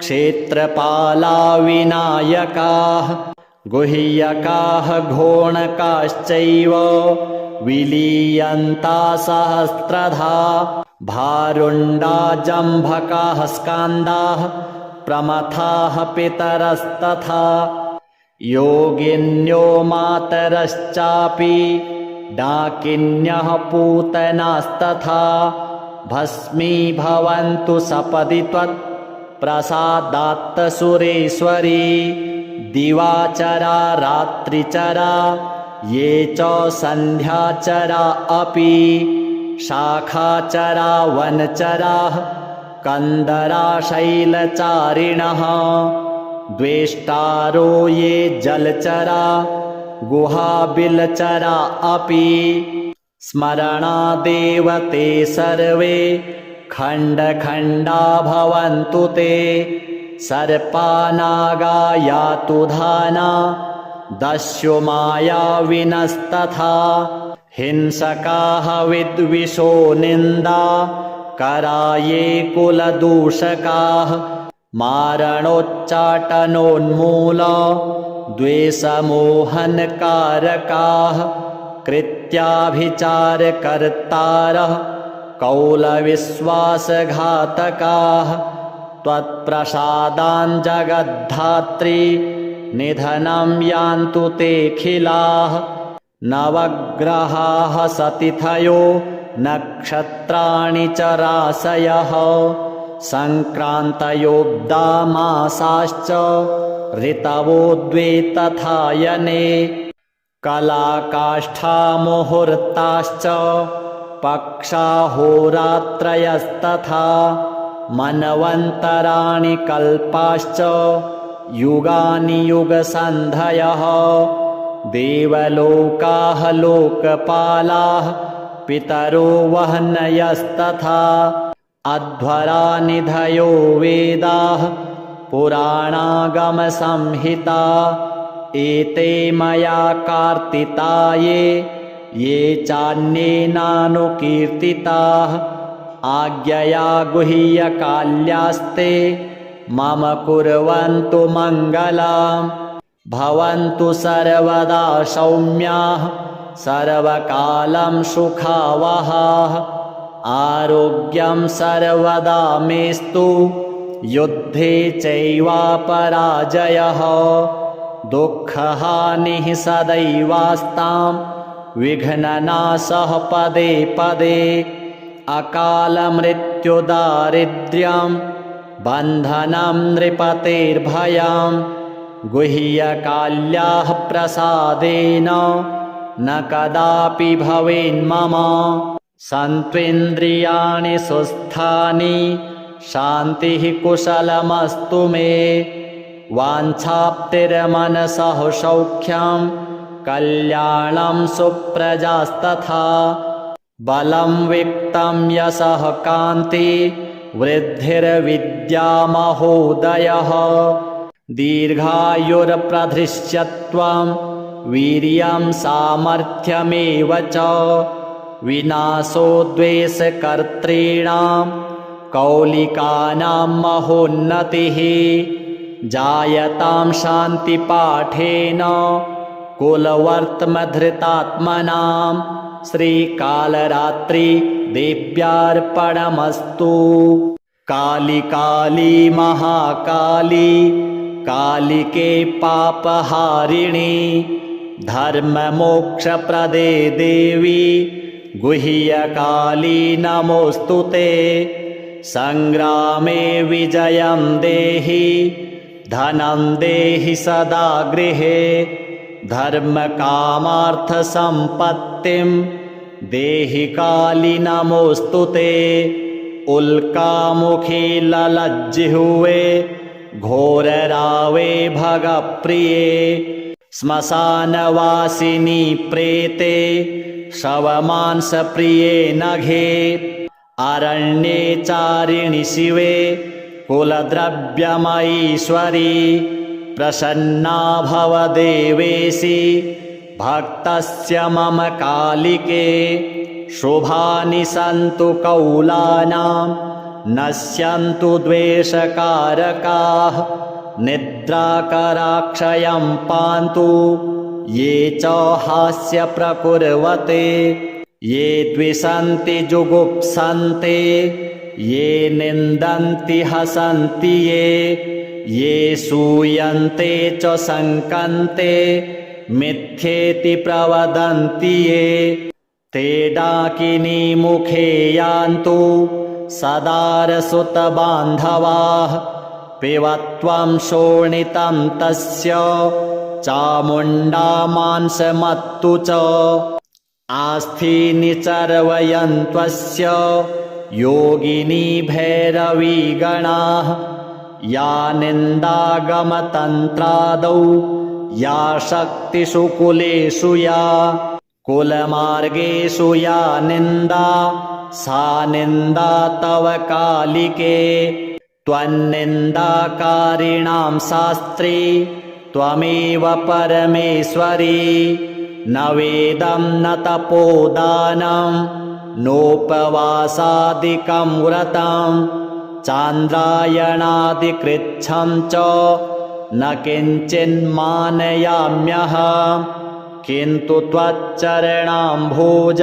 क्षेत्रपाला विनायकाः गुह्यकाः घोणकाश्चैव विलीयन्ता सहस्रधा भारुण्डा जम्भकाः स्कान्दाः प्रमथाः पितरस्तथा योगिन्यो मातरश्चापि डाकिन्यः पूतनास्तथा भस्मीभवन्तु सपदि त्वत्प्रसादात्तसुरेश्वरी दिवाचरा रात्रिचरा ये च सन्ध्याचरा अपि शाखाचरा वनचराः कन्दरा शैलचारिणः द्वेष्टारो ये जलचरा गुहाबिलचरा अपि स्मरणादेव ते सर्वे खण्डखण्डा भवन्तु ते सर्पानागा यातु धाना दस्यु मायाविनस्तथा हिंसकाः विद्विषो निन्दा कराये कुलदूषकाः मारणोच्चाटनोन्मूल द्वेषमोहनकारकाः कृत्याभिचारकर्तारः कौलविश्वासघातकाः त्वत्प्रसादान् जगद्धात्री निधनं यान्तु तेऽखिलाः नवग्रहाः सतिथयो नक्षत्राणि च राशयः सङ्क्रान्तयोऽब्धा मासाश्च ऋतवो द्वे तथायने कलाकाष्ठामुहूर्ताश्च पक्षाहोरात्रयस्तथा मन्वन्तराणि कल्पाश्च युगानि युगसन्धयः देवलोकाः लोकपालाः पितरो वह्नयस्तथा अध्वरानिधयो वेदाः पुराणागमसंहिता एते मया कार्तिता ये चान्येनानुकीर्तिताः आज्ञया गुह्यकाल्यास्ते मम कुर्वन्तु मङ्गलम् भवन्तु सर्वदा सौम्याः सर्वकालं सुखावहाः आरोग्यं सर्वदा मेस्तु युद्धे चैवापराजयः दुःखहानिः सदैवास्तां विघ्ननाशः पदे पदे अकालमृत्युदारिद्र्यं बन्धनं नृपतेर्भयं गुह्यकाल्याः प्रसादेन न कदापि भवेन्मम सन्त्वेन्द्रियाणि सुस्थानि शान्तिः कुशलमस्तु मे वाञ्छाप्तिर्मनसः सौख्यं कल्याणं सुप्रजास्तथा बलं वित्तं यशः कान्ति वृद्धिर्विद्यामहोदयः दीर्घायुर्प्रधृष्यत्वं वीर्यं सामर्थ्यमेव च विनाशो द्वेषकर्तॄणां कौलिकानां महोन्नतिः जायतां शान्तिपाठेन कुलवर्त्मधृतात्मनां श्रीकालरात्रि देव्यार्पणमस्तु। काली काली महाकाली कालिके पापहारिणी धर्ममोक्षप्रदे देवी गुह्यकाली नमोऽस्तु ते संग्रामे विजयं देहि धनं देहि सदा गृहे धर्मकामार्थसम्पत्तिं देहि काली नमोऽस्तु ते उल्कामुखी ललज्जिह्वे घोररावे भगप्रिये श्मशानवासिनी प्रेते शवमांसप्रिये नघे अरण्ये चारिणि शिवे कुलद्रव्यमयीश्वरी प्रसन्ना भव देवेशि भक्तस्य मम कालिके शुभानि सन्तु कौलानां नश्यन्तु द्वेषकारकाः निद्राकराक्षयं पान्तु ये च हास्यप्रकुर्वते ये द्विषन्ति जुगुप्सन्ते ये निन्दन्ति हसन्ति ये सूयन्ते च शङ्कन्ते मिथ्येति प्रवदन्ति ये ते डाकिनी मुखे यान्तु सदारसुतबान्धवाः पिबत्वं शोणितं तस्य चामुण्डा मांसमत्तु च आस्थीनि चर्वयन्त्वस्य योगिनी भैरवीगणाः या निन्दागमतन्त्रादौ या शक्तिषु कुलेषु या कुलमार्गेषु या निन्दा सा निन्दा तव कालिके त्वन्निन्दाकारिणां शास्त्री त्वमेव परमेश्वरी न वेदं न तपोदानं नोपवासादिकं व्रतं चान्द्रायणादिकृच्छं च न किञ्चिन्मानयाम्यहं किन्तु त्वच्चरणाम्भोज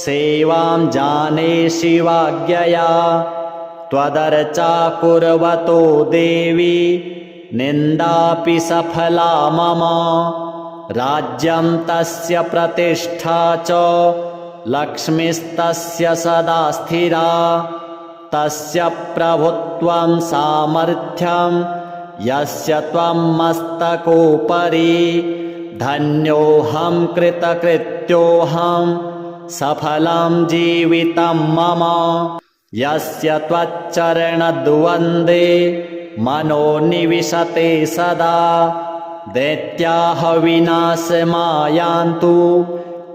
सेवां जाने शिवाज्ञया त्वदर्चा कुर्वतो देवी निन्दापि सफला मम राज्यं तस्य प्रतिष्ठा च लक्ष्मीस्तस्य सदा स्थिरा तस्य प्रभुत्वं सामर्थ्यं यस्य त्वं मस्तकोपरि धन्योऽहं कृतकृत्योऽहं सफलं जीवितं मम यस्य त्वच्चरणद्वन्द्वे मनो निविशते सदा दैत्याः विनाशमायान्तु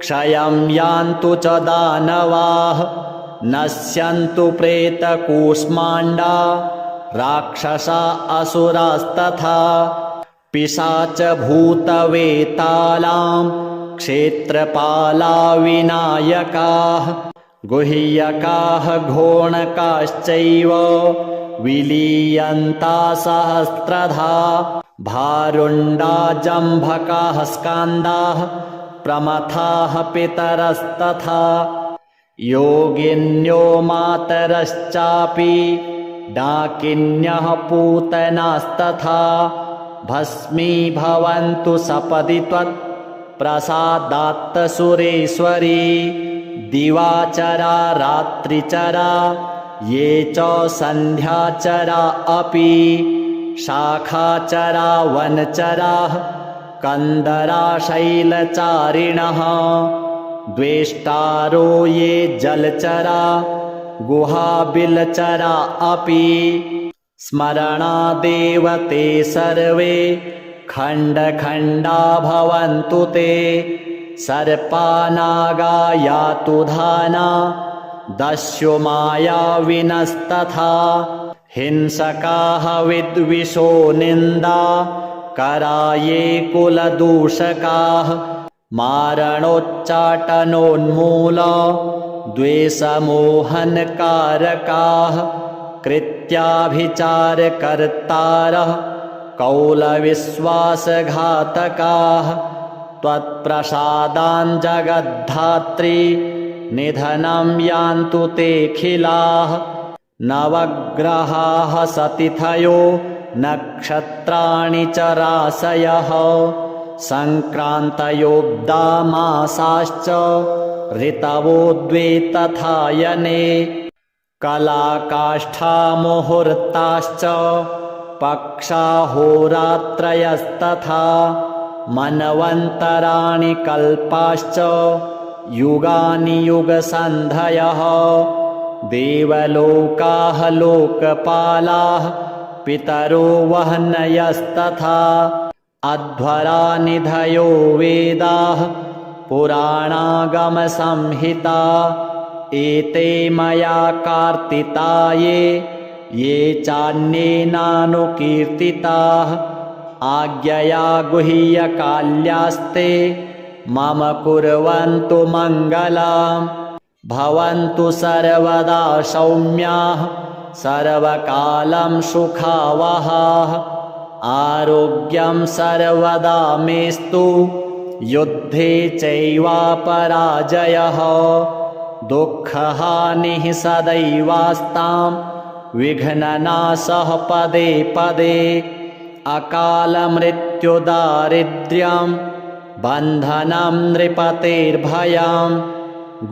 क्षयं यान्तु च दानवाः नश्यन्तु प्रेतकूष्माण्डा राक्षसा असुरास्तथा पिशाचभूतवेतालां क्षेत्रपाला विनायकाः गुह्यकाः घोणकाश्चैव विलीयन्ता सहस्रधा भारुण्डा जम्भकाः स्कान्दाः प्रमथाः पितरस्तथा योगिन्यो मातरश्चापि डाकिन्यः पूतनास्तथा भस्मीभवन्तु सपदि त्वत्प्रसादात् सुरेश्वरी दिवाचरा रात्रिचरा ये च सन्ध्याचरा अपि शाखाचरा वनचराः कन्दरा शैलचारिणः द्वेष्टारो ये जलचरा गुहाबिलचरा अपि स्मरणादेव ते सर्वे खण्डखण्डा भवन्तु ते सर्पानागा यातु धाना दस्यु मायाविनस्तथा हिंसकाः विद्विषो निन्दा कराये कुलदूषकाः मारणोच्चाटनोन्मूल द्वेषमोहनकारकाः कृत्याभिचारकर्तारः कौलविश्वासघातकाः त्वत्प्रसादान् जगद्धात्री निधनं यान्तु तेऽखिलाः नवग्रहाः सतिथयो नक्षत्राणि च राशयः सङ्क्रान्तयोऽब्दामासाश्च ऋतवो द्वे तथायने कलाकाष्ठामुहूर्ताश्च पक्षाहोरात्रयस्तथा मन्वन्तराणि कल्पाश्च युगानि युगसन्धयः देवलोकाः लोकपालाः पितरो वह्नयस्तथा अध्वरानिधयो वेदाः पुराणागमसंहिता एते मया कार्तिता ये चान्येनानुकीर्तिताः आज्ञया गुह्यकाल्यास्ते मम कुर्वन्तु मङ्गलम् भवन्तु सर्वदा सौम्याः सर्वकालं सुखावहाः आरोग्यं सर्वदा मेस्तु युद्धे चैवापराजयः दुःखहानिः सदैवास्तां विघ्ननाशः पदे पदे अकालमृत्युदारिद्र्यं बन्धनं नृपतेर्भयं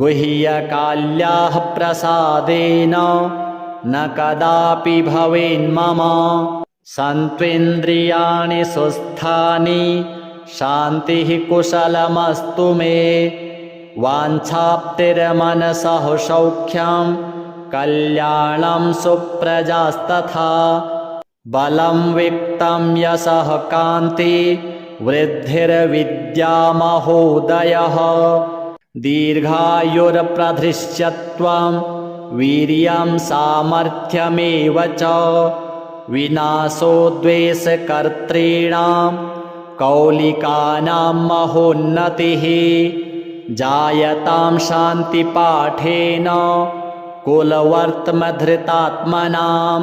गुह्यकाल्याः प्रसादेन न कदापि भवेन्मम सन्त्वेन्द्रियाणि सुस्थानि शान्तिः कुशलमस्तु मे वाञ्छाप्तिर्मनसः सौख्यं कल्याणं सुप्रजास्तथा बलं वित्तं यशः कान्ति वृद्धिर्विद्यामहोदयः दीर्घायुर्प्रधृष्यत्वं वीर्यं सामर्थ्यमेव च विनाशो द्वेषकर्तॄणां कौलिकानां महोन्नतिः जायतां शान्तिपाठेन कुलवर्त्मधृतात्मनां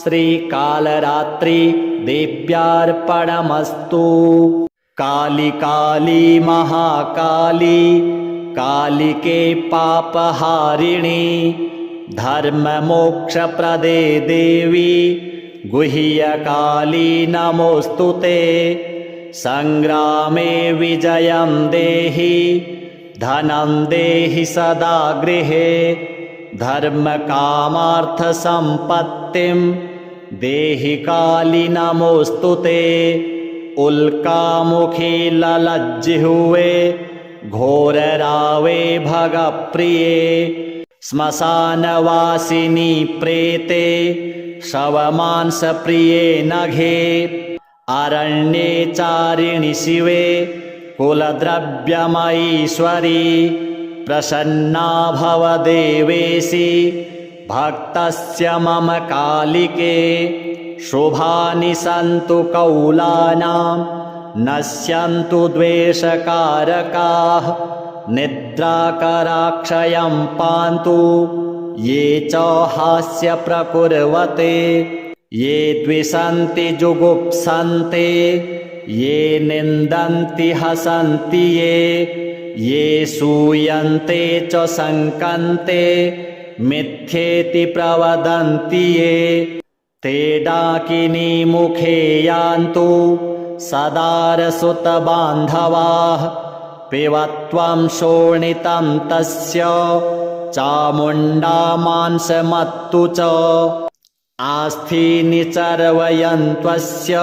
श्रीकालरात्रि देव्यार्पणमस्तु। काली काली महाकाली कालिके पापहारिणी धर्ममोक्षप्रदे देवी गुह्यकाली नमोऽस्तु ते। संग्रामे विजयं देहि धनं देहि सदा गृहे धर्मकामार्थसम्पत्तिं देहि काली नमोऽस्तु ते। उल्कामुखी ललज्जिह्वे घोररावे भगप्रिये श्मशानवासिनी प्रेते शवमांसप्रिये नघे अरण्ये चारिणि शिवे कुलद्रव्यमयीश्वरी प्रसन्ना भव देवेशि भक्तस्य मम कालिके शुभानि सन्तु कौलानां नश्यन्तु द्वेषकारकाः निद्राकराक्षयं पान्तु ये च हास्य प्रकुर्वते ये द्विषन्ति जुगुप्सन्ते ये निन्दन्ति हसन्ति ये सूयन्ते च शङ्कन्ते मिथ्येति प्रवदन्ति ये ते डाकिनी मुखे यान्तु सदारसुतबान्धवाः पिबत्वं शोणितं तस्य चामुण्डा मांसमत्तु च आस्थीनि चर्वयन्त्वस्य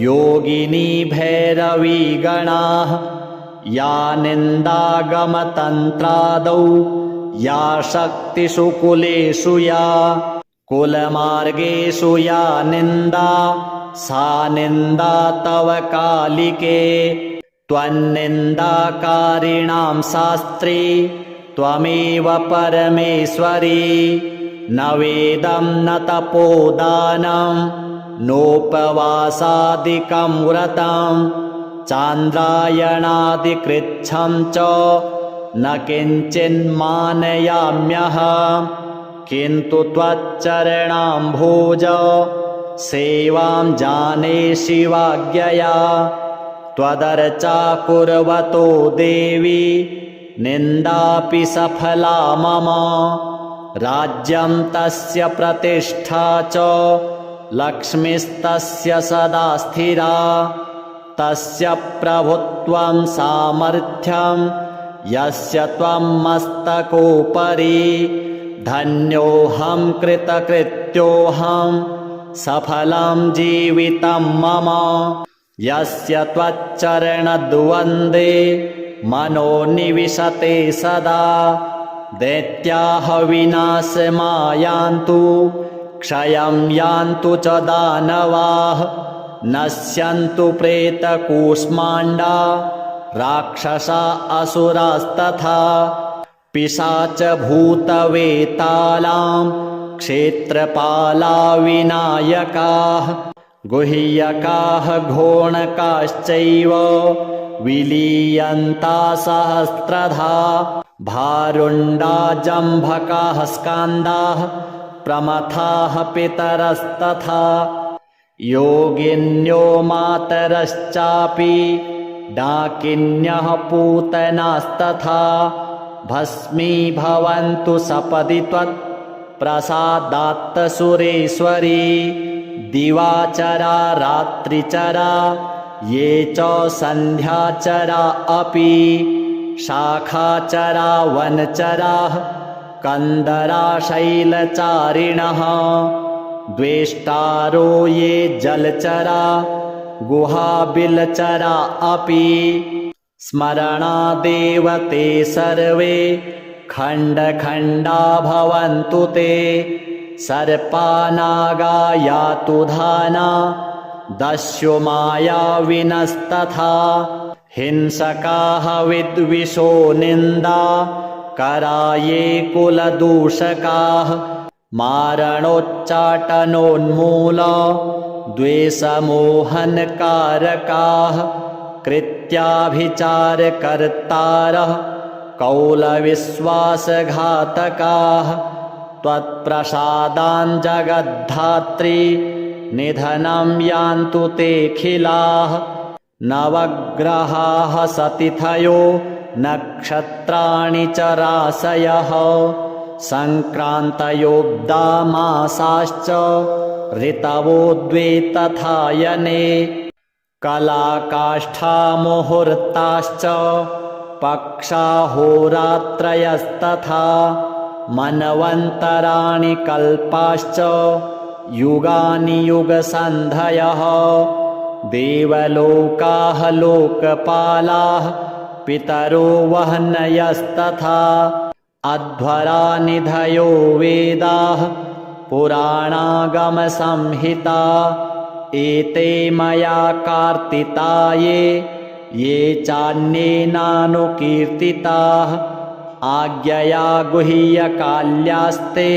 योगिनी भैरवीगणाः या निन्दागमतन्त्रादौ या शक्तिषु कुलेषु या कुलमार्गेषु या निन्दा सा निन्दा तव कालिके त्वन्निन्दाकारिणां शास्त्री त्वमेव परमेश्वरी न वेदं न तपोदानं नोपवासादिकं व्रतं चान्द्रायणादिकृच्छं च न किञ्चिन्मानयाम्यहम् किन्तु त्वच्चरणाम्भोज सेवां जाने शिवाज्ञया त्वदर्चा कुर्वतो देवी निन्दापि सफला मम राज्यं तस्य प्रतिष्ठा च लक्ष्मीस्तस्य सदा स्थिरा तस्य प्रभुत्वं सामर्थ्यं यस्य त्वं मस्तकोपरि धन्योऽहं कृतकृत्योऽहं सफलं जीवितं मम यस्य त्वच्चरणद्वन्द्वे मनो निविशते सदा दैत्याः विनाशमायान्तु क्षयं यान्तु च दानवाः नश्यन्तु प्रेतकूष्माण्डा राक्षसा असुरास्तथा पिशाचभूतवेतालां क्षेत्रपाला विनायकाः गुह्यकाः घोणकाश्चैव विलीयन्ता सहस्रधा भारुण्डा जम्भकाः स्कान्दाः प्रमथाः पितरस्तथा योगिन्यो मातरश्चापि डाकिन्यः पूतनास्तथा भस्मीभवन्तु सपदि त्वत्प्रसादात्तसुरेश्वरी दिवाचरा रात्रिचरा ये च सन्ध्याचरा अपि शाखाचरा वनचराः कन्दरा शैलचारिणः द्वेष्टारो ये जलचरा गुहाबिलचरा अपि स्मरणादेव ते सर्वे खण्डखण्डा भवन्तु ते सर्पानागा यातु धाना दस्यु मायाविनस्तथा हिंसकाः विद्विषो निन्दा कराये कुलदूषकाः मारणोच्चाटनोन्मूल द्वेषमोहनकारकाः कृत्याभिचारकर्तारः कौलविश्वासघातकाः त्वत्प्रसादान् जगद्धात्री निधनं यान्तु तेऽखिलाः नवग्रहाः सतिथयो नक्षत्राणि च राशयः सङ्क्रान्तयोऽब्धा मासाश्च ऋतवो द्वे तथायने कलाकाष्ठामुहूर्ताश्च पक्षाहोरात्रयस्तथा मन्वन्तराणि कल्पाश्च युगानि युगसन्धयः देवलोकाः लोकपालाः पितरो वह्नयस्तथा अध्वरानिधयो वेदाः पुराणागमसंहिता एते मया कार्तिताये ये चान्येनानुकीर्तिताः आज्ञया गुह्यकाल्यास्ते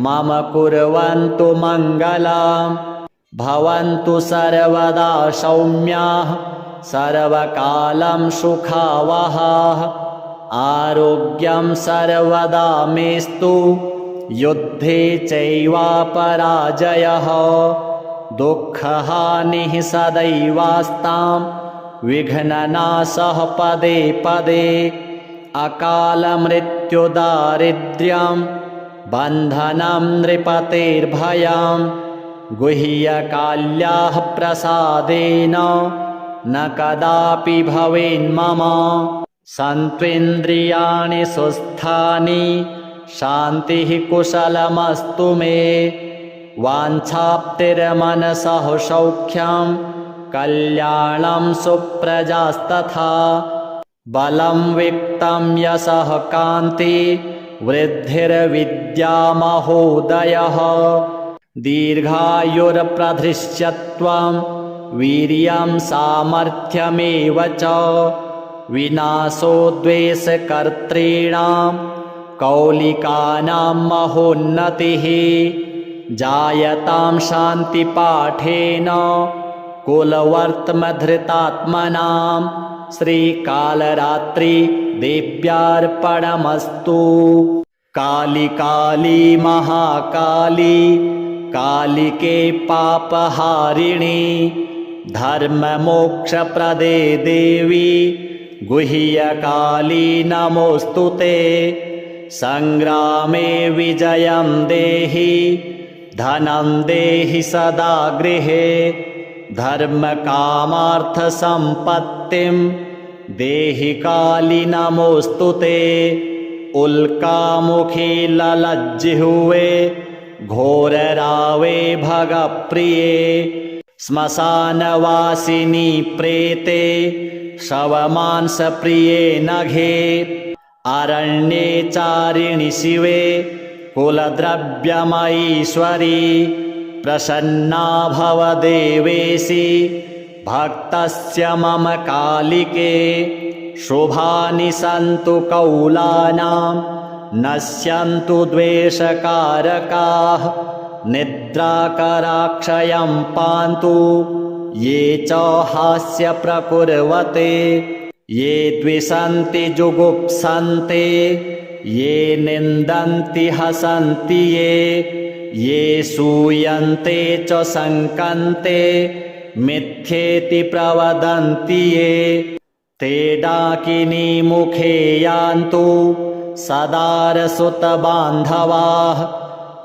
मम कुर्वन्तु मङ्गलम् भवन्तु सर्वदा सौम्याः सर्वकालं सुखावहाः आरोग्यं सर्वदा मेस्तु युद्धे चैवापराजयः दुःखहानिः सदैवास्तां विघ्ननाशः पदे पदे अकालमृत्युदारिद्र्यं बन्धनं नृपतेर्भयं गुह्यकाल्याः प्रसादेन न कदापि भवेन्मम सन्त्वेन्द्रियाणि सुस्थानि शान्तिः कुशलमस्तु मे वाञ्छाप्तिर्मनसः सौख्यं कल्याणं सुप्रजास्तथा बलं वित्तं यशः कान्ति वृद्धिर्विद्या महोदयः दीर्घायुर्प्रधृष्यत्वं वीर्यं सामर्थ्यमेव च विनाशो द्वेषकर्तॄणां कौलिकानां महोन्नतिः जायतां शान्तिपाठेन कुलवर्त्मधृतात्मनां श्रीकालरात्रि देव्यार्पणमस्तु। काली काली महाकाली कालिके पापहारिणी धर्ममोक्षप्रदे देवी गुह्यकाली नमोऽस्तु ते संग्रामे विजयं देहि धनं देहि सदा गृहे धर्मकामार्थसम्पत्तिं देहि काली नमोऽस्तु ते उल्कामुखी ललज्जिह्वे घोररावे भगप्रिये श्मशानवासिनी प्रेते शवमांसप्रिये नघे अरण्ये चारिणि शिवे कुलद्रव्यमयीश्वरी प्रसन्ना भव देवेशि भक्तस्य मम कालिके शुभानि सन्तु कौलानां नश्यन्तु द्वेषकारकाः निद्राकराक्षयं पान्तु ये च हास्य प्रकुर्वते ये द्विषन्ति जुगुप्सन्ते ये निन्दन्ति हसन्ति ये सूयन्ते च शङ्कन्ते मिथ्येति प्रवदन्ति ये ते डाकिनी मुखे यान्तु सदारसुतबान्धवाः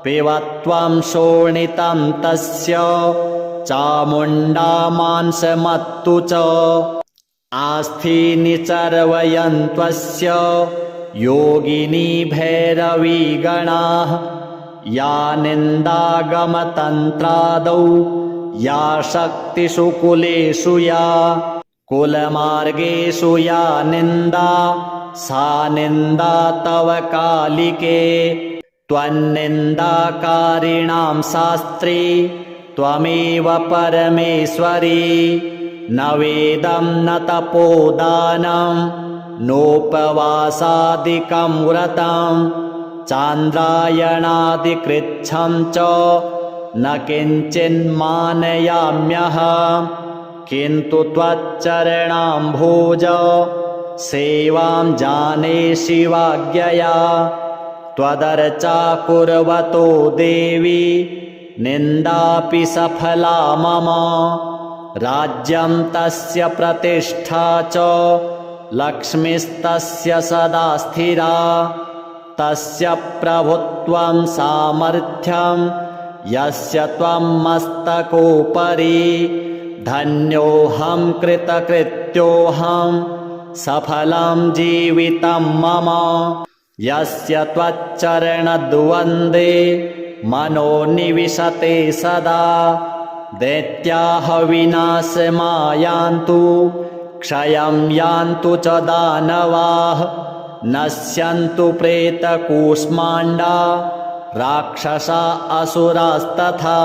पिबत्वं शोणितं तस्य चामुण्डा मांसमत्तु च आस्थीनि चर्वयन्त्वस्य योगिनी भैरवीगणाः या निन्दागमतन्त्रादौ या शक्तिषु कुलेषु या कुलमार्गेषु या निन्दा सा निन्दा तव कालिके त्वन्निन्दाकारिणां शास्त्री त्वमेव परमेश्वरी न वेदं न तपोदानं नोपवासादिकं व्रतं चान्द्रायणादिकृच्छं च न किञ्चिन्मानयाम्यहं किन्तु त्वच्चरणाम्भोज सेवां जाने शिवाज्ञया त्वदर्चा कुर्वतो देवी निन्दापि सफला मम राज्यं तस्य प्रतिष्ठा च लक्ष्मीस्तस्य सदा स्थिरा तस्य प्रभुत्वं सामर्थ्यं यस्य त्वं मस्तकोपरि धन्योऽहं कृतकृत्योऽहं सफलं जीवितं मम यस्य त्वच्चरणद्वन्द्वे मनो निविशते सदा दैत्याः विनाशमायान्तु क्षयं यान्तु च दानवाः नश्यन्तु प्रेतकूष्माण्डा राक्षसा असुरास्तथा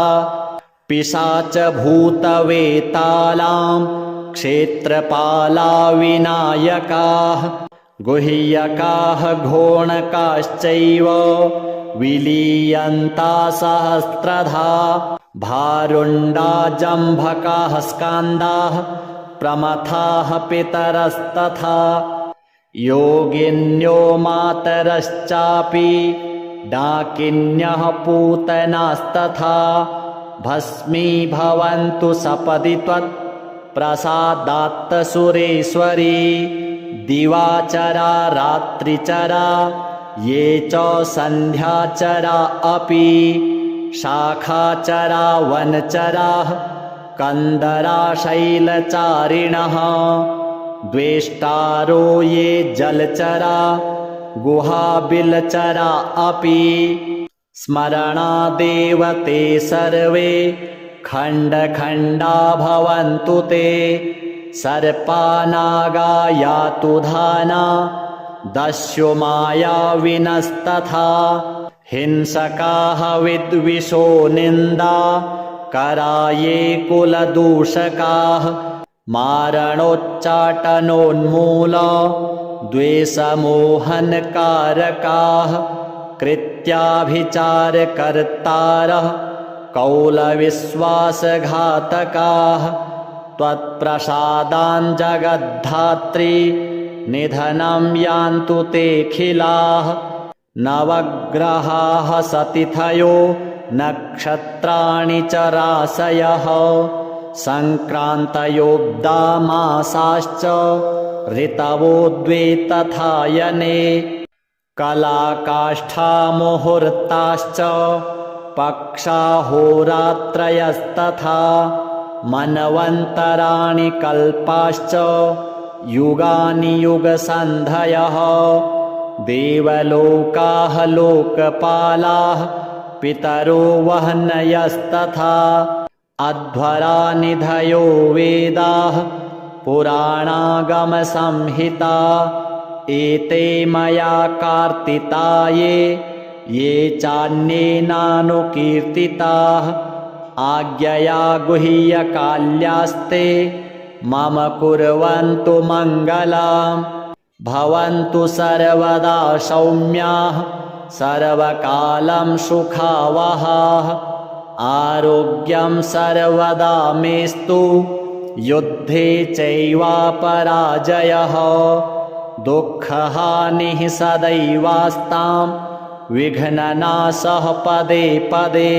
पिशाचभूतवेतालां क्षेत्रपाला विनायकाः गुह्यकाः घोणकाश्चैव विलीयन्ता सहस्रधा भारुण्डा जम्भकाः स्कान्दाः प्रमथाः पितरस्तथा योगिन्यो मातरश्चापि डाकिन्यः पूतनास्तथा भस्मीभवन्तु सपदि त्वत्प्रसादात्तसुरेश्वरी दिवाचरा रात्रिचरा ये च सन्ध्याचरा अपि शाखाचरा वनचराः कन्दरा शैलचारिणः द्वेष्टारो ये जलचरा गुहाबिलचरा अपि स्मरणादेव ते सर्वे खण्डखण्डा भवन्तु ते सर्पानागा यातु धाना दस्यु मायाविनस्तथा हिंसकाः विद्विषो निन्दा कराये कुलदूषकाः मारणोच्चाटनोन्मूल द्वेषमोहनकारकाः कृत्याभिचारकर्तारः कौलविश्वासघातकाः त्वत्प्रसादाञ्जगद्धात्री निधनं यान्तु तेऽखिलाः नवग्रहाः सतिथयो नक्षत्राणि च राशयः सङ्क्रान्तयोऽब्दामासाश्च ऋतवो द्वे तथायने कलाकाष्ठामुहूर्ताश्च पक्षाहोरात्रयस्तथा मन्वन्तराणि कल्पाश्च युगानि युगसन्धयः देवलोकाः लोकपालाः पितरो वह्नयस्तथा अध्वरानिधयो वेदाः पुराणागमसंहिता एते मया कार्तिता ये चान्येनानुकीर्तिताः आज्ञया गुह्यकाल्यास्ते मम कुर्वन्तु मङ्गलम् भवन्तु सर्वदा सौम्याः सर्वकालं सुखावहाः आरोग्यं सर्वदा मेस्तु युद्धे चैवापराजयः दुःखहानिः सदैवास्तां विघ्ननाशः पदे पदे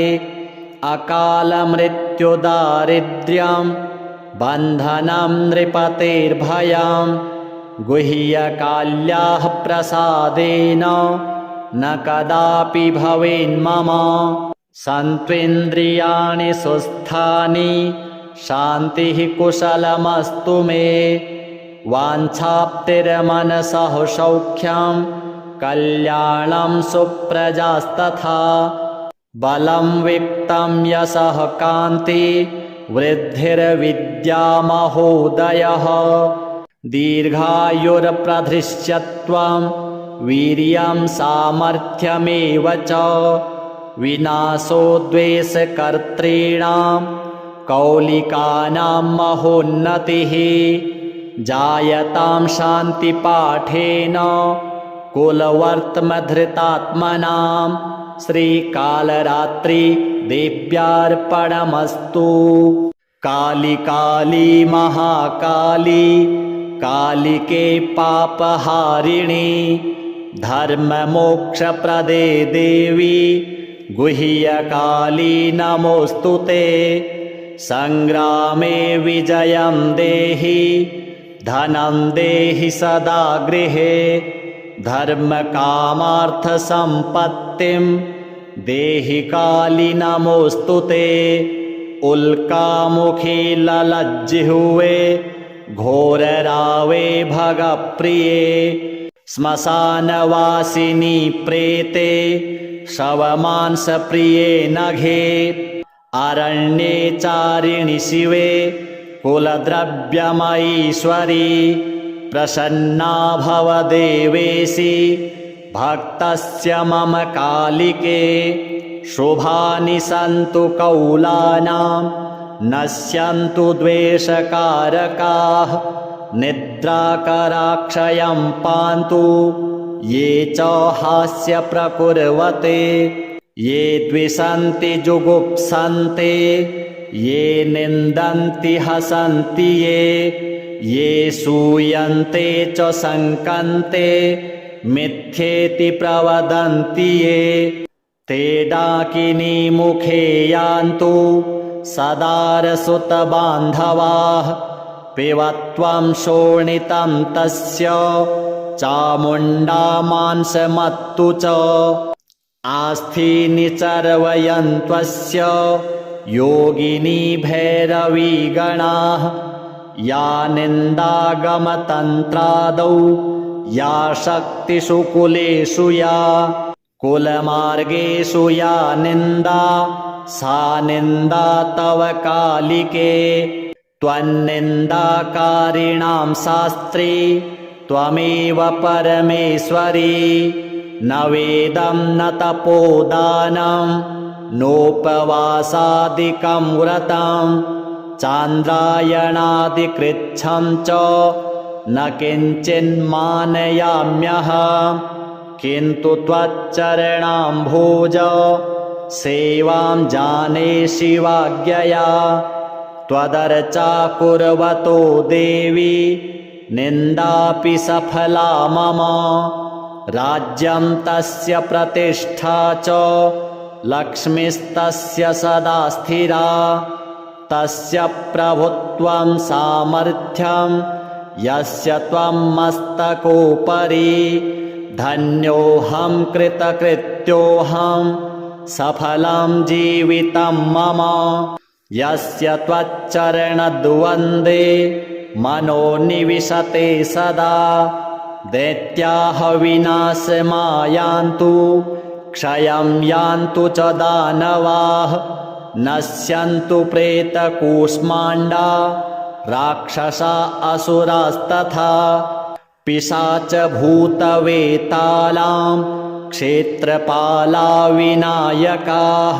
अकालमृत्युदारिद्र्यं बन्धनं नृपतेर्भयं गुह्यकाल्याः प्रसादेन न कदापि भवेन्मम सन्त्वेन्द्रियाणि सुस्थानि शान्तिः कुशलमस्तु मे वाञ्छाप्तिर्मनसः सौख्यं कल्याणं सुप्रजास्तथा बलं वित्तं यशः कान्ति वृद्धिर्विद्यामहोदयः दीर्घायुर्प्रधृष्यत्वं वीर्यं सामर्थ्यमेव च विनाशो द्वेषकर्तॄणां कौलिकानां महोन्नतिः जायतां शान्तिपाठेन कुलवर्त्मधृतात्मनां श्रीकालरात्रि देव्यार्पणमस्तु। काली काली महाकाली कालिके पापहारिणी धर्ममोक्षप्रदे देवी गुह्यकाली नमोऽस्तु ते। संग्रामे विजयं देहि धनं देहि सदा गृहे धर्मकामार्थसम्पत्तिं देहि काली नमोऽस्तु ते। उल्कामुखी ललज्जिह्वे घोररावे भगप्रिये श्मशानवासिनी प्रेते शवमांसप्रिये नघे अरण्ये चारिणि शिवे कुलद्रव्यमयीश्वरी प्रसन्ना भव देवेशि भक्तस्य मम कालिके शुभानि सन्तु कौलानां नश्यन्तु द्वेषकारकाः निद्राकराक्षयं पान्तु ये च हास्यप्रकुर्वते ये द्विषन्ति जुगुप्सन्ते ये निन्दन्ति हसन्ति ये सूयन्ते च शङ्कन्ते मिथ्येति प्रवदन्ति ये ते डाकिनी मुखे यान्तु सदारसुतबान्धवाः पिबत्वं शोणितं तस्य चामुण्डा मांसमत्तु च आस्थीनि चर्वयन्त्वस्य योगिनी भैरवीगणाः या निन्दागमतन्त्रादौ या शक्तिषु कुलेषु या कुलमार्गेषु या निन्दा सा निन्दा तव कालिके त्वन्निन्दाकारिणां शास्त्री त्वमेव परमेश्वरी न वेदं न तपोदानं नोपवासादिकं व्रतं चान्द्रायणादिकृच्छं च न किञ्चिन्मानयाम्यहं किन्तु त्वच्चरणाम्भोज सेवां जाने शिवाज्ञया त्वदर्चा कुर्वतो देवी निन्दापि सफला मम राज्यं तस्य प्रतिष्ठा च लक्ष्मीस्तस्य सदा स्थिरा तस्य प्रभुत्वं सामर्थ्यं यस्य त्वं मस्तकोपरि धन्योऽहं कृतकृत्योऽहं सफलं जीवितं मम यस्य त्वच्चरणद्वन्द्वे मनो निविशते सदा दैत्याः विनाशमायान्तु क्षयं यान्तु च दानवाः नश्यन्तु प्रेतकूष्माण्डा राक्षसा असुरास्तथा पिशाचभूतवेतालां क्षेत्रपाला विनायकाः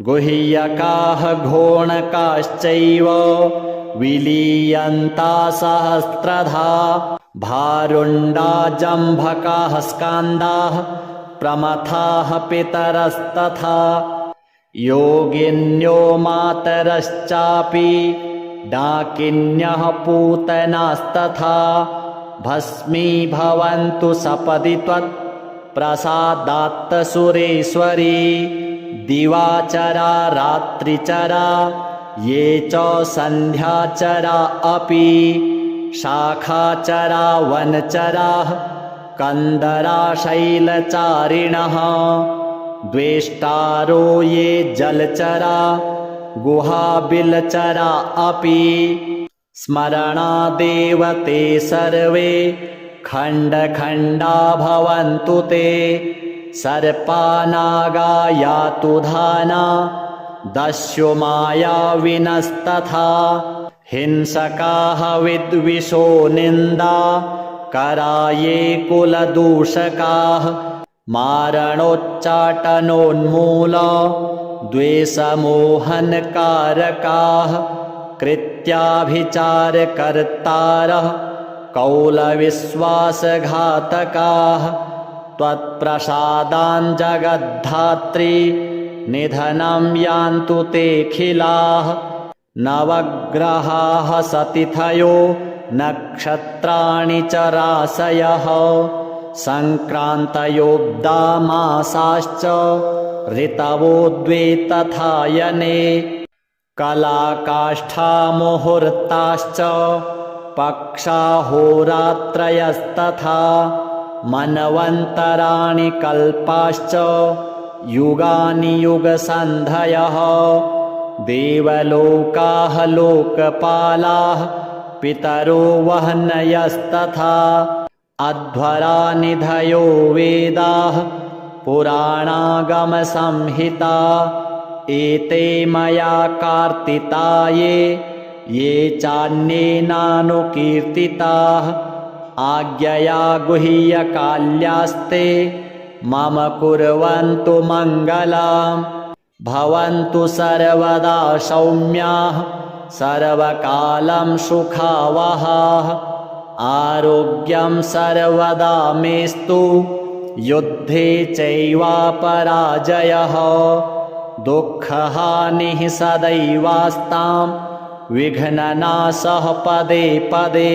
गुह्यकाः घोणकाश्चैव विलीयन्ता सहस्रधा भारुण्डा जम्भकाः स्कान्दाः प्रमथाः पितरस्तथा योगिन्यो मातरश्चापि डाकिन्यः पूतनास्तथा भस्मीभवन्तु सपदि त्वत्प्रसादात् सुरेश्वरी दिवाचरा रात्रिचरा ये च सन्ध्याचरा अपि शाखाचरा वनचराः कन्दरा शैलचारिणः द्वेष्टारो ये जलचरा गुहाबिलचरा अपि स्मरणादेव ते सर्वे खण्डखण्डा भवन्तु ते सर्पानागा यातु धाना दस्यु मायाविनस्तथा हिंसकाः विद्विषो निन्दा कराये कुलदूषकाः मारणोच्चाटनोन्मूल द्वेषमोहनकारकाः कृत्याभिचारकर्तारः कौलविश्वासघातकाः त्वत्प्रसादान् जगद्धात्री निधनं यान्तु तेऽखिलाः नवग्रहाः सतिथयो नक्षत्राणि च राशयः सङ्क्रान्तयोऽब्दामासाश्च ऋतवो द्वे तथायने कलाकाष्ठामुहूर्ताश्च पक्षाहोरात्रयस्तथा मनवन्तराणि कल्पाश्च युगानि युगसन्धयः देवलोकाः लोकपालाः पितरो वह्नयस्तथा अध्वरा निधयो वेदाः पुराणागमसंहिता एते मया कार्तिताये ये चान्येनानुकीर्तिताः आज्ञया गुह्यकाल्यास्ते मम कुर्वन्तु मङ्गलम्। भवन्तु सर्वदा सौम्याः सर्वकालं सुखावहाः आरोग्यं सर्वदा मेस्तु युद्धे चैवापराजयः दुःखहानिः सदैवास्तां विघ्ननाशः पदे पदे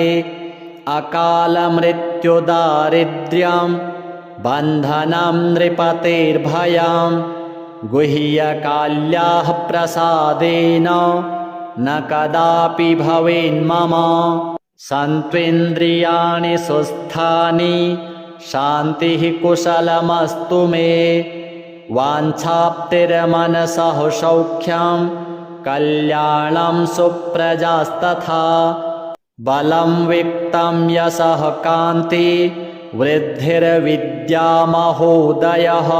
अकालमृत्युदारिद्र्यं बन्धनं नृपतेर्भयं गुह्यकाल्याः प्रसादेन न कदापि भवेन्मम सन्त्वेन्द्रियाणि सुस्थानि शान्तिः कुशलमस्तु मे वाञ्छाप्तिर्मनसः सौख्यं कल्याणं सुप्रजास्तथा बलं वित्तं यशः कान्ति वृद्धिर्विद्या महोदयः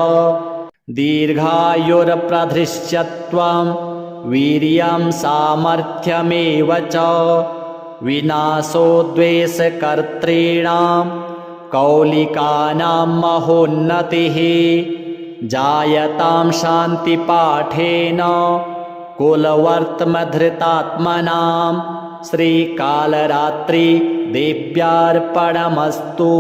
दीर्घायुर्प्रधृष्यत्वं वीर्यं सामर्थ्यमेव च विनाशो द्वेषकर्तॄणां कौलिकानां महोन्नतिः जायतां शान्तिपाठेन कुलवर्त्मधृतात्मनां श्रीकालरात्रि देव्यार्पणमस्तु।